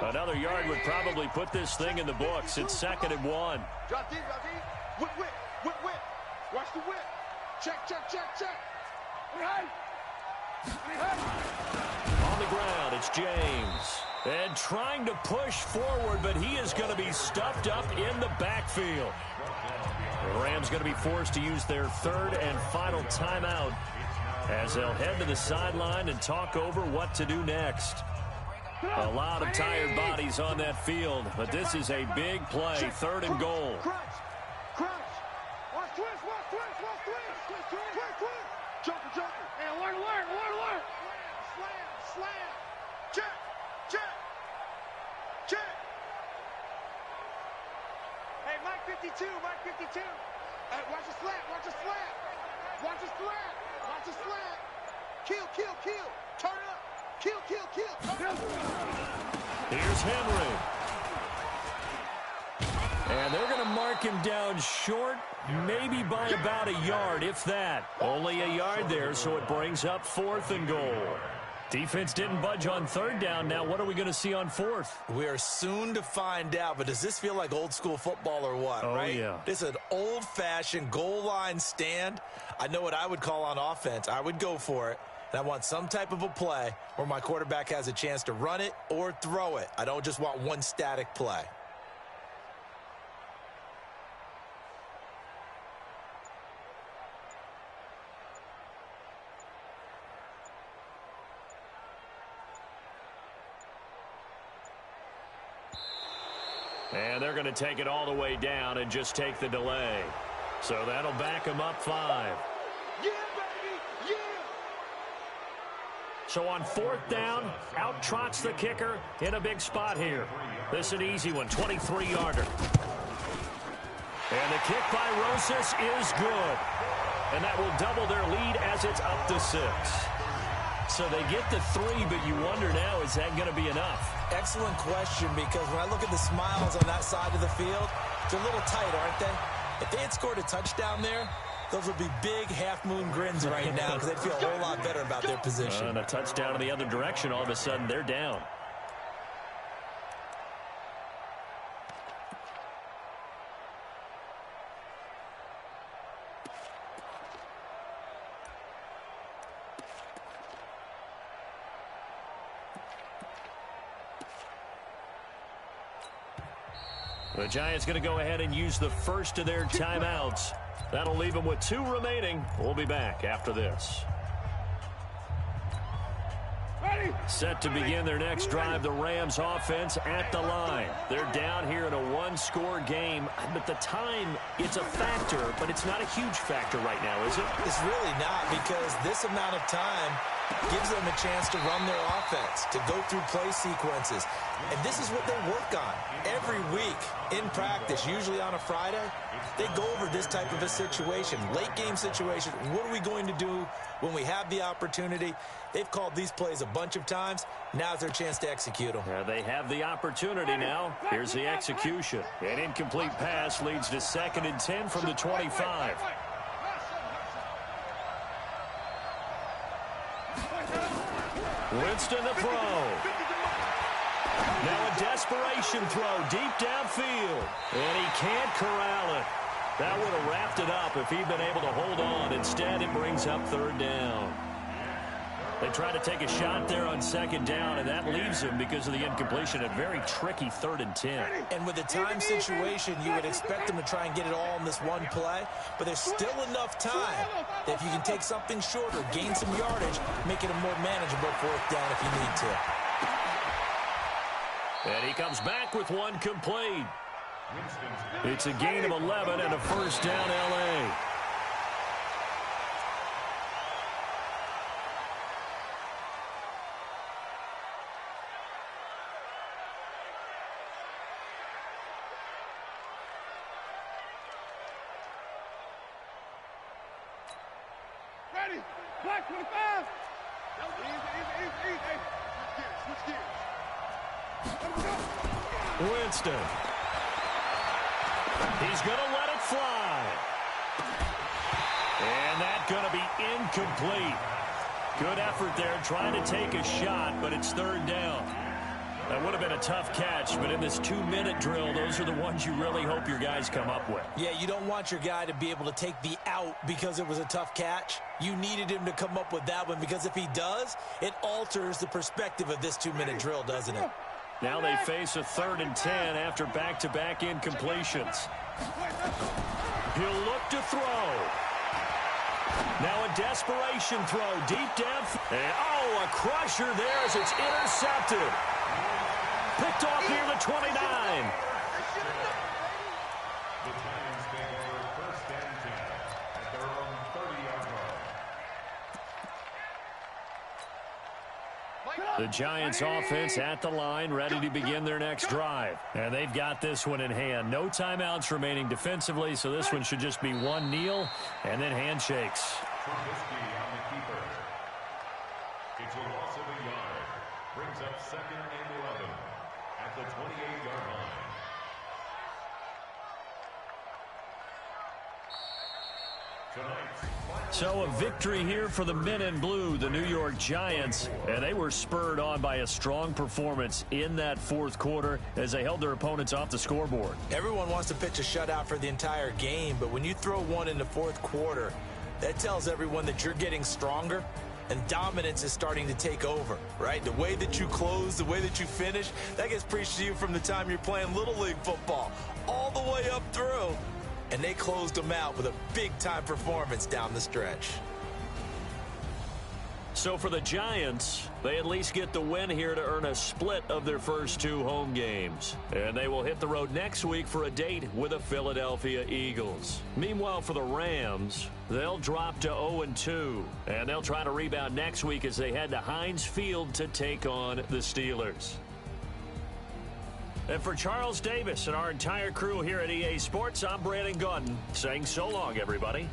Another yard would probably put this thing in the books. It's 2nd and 1. Drop deep. Whip. Watch the whip. Check. On the ground, it's James. And trying to push forward, but he is going to be stuffed up in the backfield. The Rams going to be forced to use their 3rd and final timeout as they'll head to the sideline and talk over what to do next. A lot of tired bodies on that field, but this is a big play, 3rd and goal. Crunch. Watch twist. Jumper. Hey, alert. Slam. Check. Hey, Mike 52. Hey, watch the slant. Kill. Turn up. Kill. Here's Henry. And they're going to mark him down short, maybe by about a yard, if that. Only a yard there, so it brings up 4th and goal. Defense didn't budge on 3rd down. Now what are we going to see on 4th? We are soon to find out, but does this feel like old school football or what, right? Yeah. This is an old-fashioned goal line stand. I know what I would call on offense. I would go for it. And I want some type of a play where my quarterback has a chance to run it or throw it. I don't just want one static play. And they're going to take it all the way down and just take the delay. So that'll back them up 5. Yeah, baby, yeah. So on 4th down, out trots the kicker in a big spot here. This is an easy one, 23-yarder. And the kick by Rosas is good. And that will double their lead as it's up to 6. So they get the 3, but you wonder now, is that going to be enough? Excellent question, because when I look at the smiles on that side of the field, they're a little tight, aren't they? If they had scored a touchdown there, those would be big half-moon grins right now because they'd feel a whole lot better about their position. And a touchdown in the other direction, all of a sudden they're down. The Giants going to go ahead and use the first of their timeouts. That'll leave them with 2 remaining. We'll be back after this. Set to begin their next drive, the Rams offense at the line. They're down here in a 1-score game, but the time, it's a factor, but it's not a huge factor right now, is it? It's really not, because this amount of time gives them a chance to run their offense, to go through play sequences. And this is what they work on every week in practice, usually on a Friday. They go over this type of a situation, late game situation. What are we going to do when we have the opportunity? They've called these plays a bunch of times. Now's their chance to execute them. They have the opportunity now. Here's the execution. An incomplete pass leads to 2nd and 10 from the 25. Winston the throw. Now a desperation throw deep downfield. And he can't corral it. That would have wrapped it up if he'd been able to hold on. Instead, it brings up 3rd down. They try to take a shot there on 2nd down, and that leaves them, because of the incompletion, a very tricky 3rd and 10. And with the time situation, you would expect them to try and get it all in this one play, but there's still enough time that if you can take something shorter, gain some yardage, make it a more manageable 4th down if you need to. And he comes back with 1 complete. It's a gain of 11 and a 1st down, L.A. Ready, black 25. Easy. Switch gears. Winston. He's going to let it fly. And that's going to be incomplete. Good effort there trying to take a shot, but it's 3rd down. That would have been a tough catch, but in this 2-minute drill, those are the ones you really hope your guys come up with. Yeah, you don't want your guy to be able to take the out because it was a tough catch. You needed him to come up with that one, because if he does, it alters the perspective of this 2-minute drill, doesn't it? Now they face a 3rd and 10 after back-to-back incompletions. He'll look to throw. Now a desperation throw deep down. And, a crusher there as it's intercepted. Picked off near the 29. The Giants take over 1st and 10 at their own 30-yard line. The Giants offense at the line, ready to begin their next drive. And they've got this one in hand. No timeouts remaining defensively, so this one should just be 1 kneel and then handshakes. Trubisky on the keeper. It's a loss of a yard. Brings up 2nd and 11 at the 28-yard line. So a victory here for the men in blue, the New York Giants, and they were spurred on by a strong performance in that 4th quarter as they held their opponents off the scoreboard. Everyone wants to pitch a shutout for the entire game, but when you throw one in the 4th quarter, that tells everyone that you're getting stronger and dominance is starting to take over, right? The way that you close, the way that you finish, that gets preached to you from the time you're playing Little League football all the way up through. And they closed them out with a big-time performance down the stretch. So for the Giants, they at least get the win here to earn a split of their first 2 home games. And they will hit the road next week for a date with the Philadelphia Eagles. Meanwhile, for the Rams, they'll drop to 0-2. And they'll try to rebound next week as they head to Heinz Field to take on the Steelers. And for Charles Davis and our entire crew here at EA Sports, I'm Brandon Gaudin saying so long, everybody.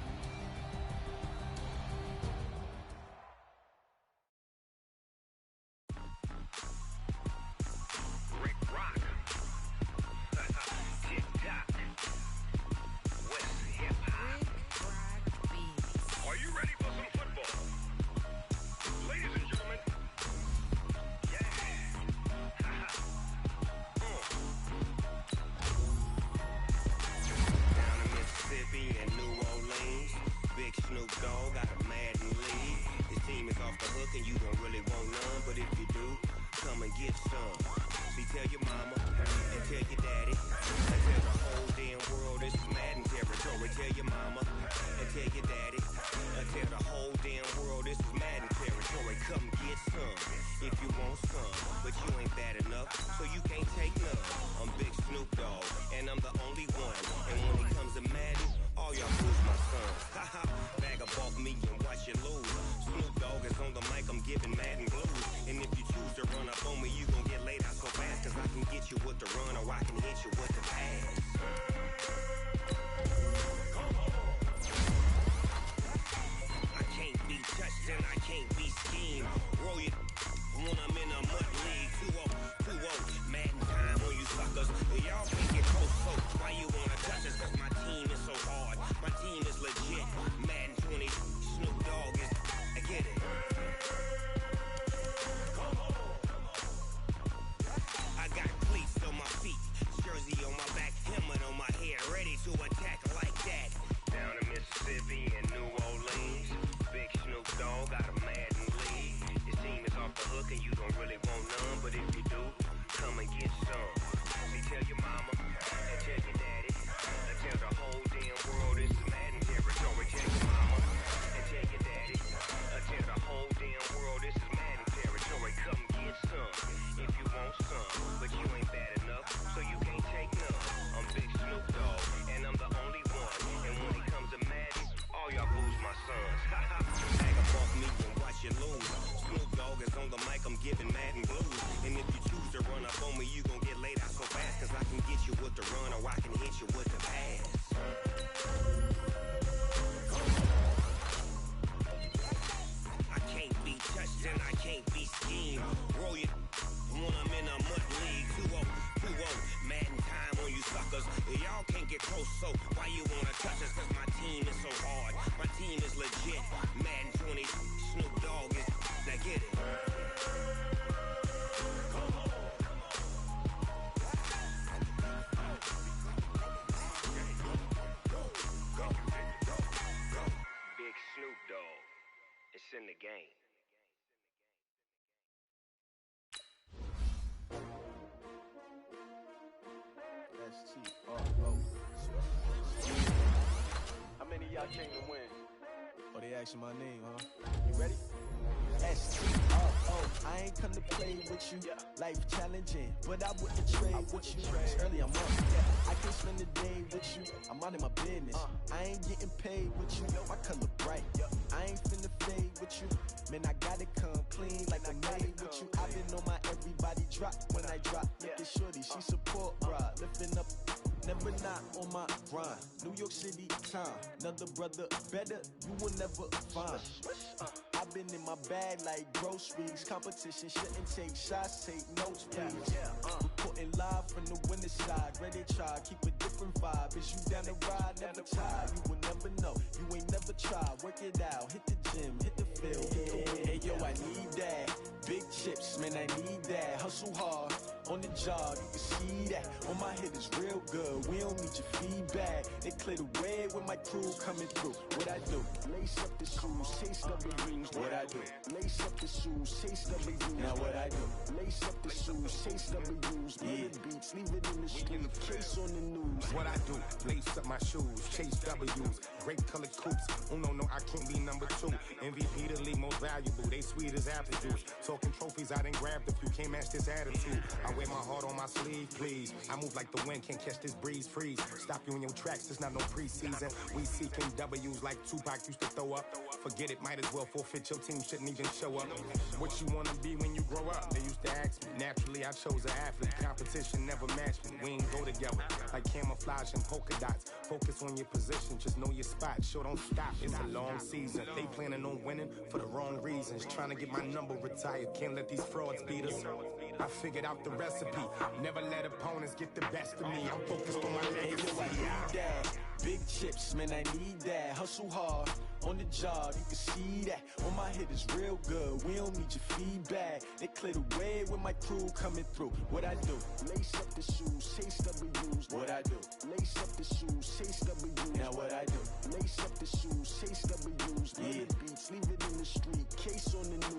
In the game. How many of y'all came to win? Oh, they asking my name, huh? You ready? S-T-R-O, I ain't come to play with you. Life challenging, but I wouldn't trade with you. It's early, I'm up. I can spend the day with you. I'm out in my business. I ain't getting paid with you. My color bright. I ain't finna fade with you. Man, I gotta come clean like I made with you. I've been on my everybody drop when I drop. Look at shorty, she support ride. Lifting up, never not on my grind. New York City time, another brother better, you will never find. I've been in my bag like groceries. Competition shouldn't take shots, take notes, please. Reporting live from the winter side. Ready to try, keep a different vibe. Is you down the ride, never tired. You will never know, you ain't never tried. Work it out, hit the gym, hit the field. Hey yo, I need that. Big chips, man, I need that. Hustle hard, on the job, you can see that. On my head is real good, we don't need your feedback. They clear the way when my crew coming through. What I do? Lace up the shoes, chase W's. What I do? Lace up the shoes, chase W's. Now what I do? Lace up the shoes, chase W's. Yeah, beats, leave it in the street, case on the news. What I do? Lace up my shoes, chase W's. grape-colored coupes. No, I can't be number 2. MVP the league most valuable. They sweet as apple juice. Talking trophies, I done grabbed a few. Can't match this attitude. I wear my heart on my sleeve, please. I move like the wind, can't catch this breeze. Freeze. Stop you in your tracks. It's not no preseason. We seeking W's like Tupac used to throw up. Forget it, might as well forfeit. Your team shouldn't even show up. What you wanna be when you grow up? They used to ask me. Naturally, I chose an athlete. Competition never matched me. We ain't go together like camouflage and polka dots. Focus on your position, just know your spot. Sure, don't stop. It's a long season. They planning on winning for the wrong reasons. Trying to get my number retired. Can't let these frauds beat us. I figured out the recipe. Never let opponents get the best of me. I'm focused on my legacy. I need that. Big chips, man, I need that. Hustle hard on the job, you can see that. On my hit is real good. We don't need your feedback. They clear the way with my crew coming through. What I do? Lace up the shoes, chase W's. What I do? Lace up the shoes, chase W's. Now what I do? Lace up the shoes, chase W's. Yeah, beats, leave it in the street. Case on the news.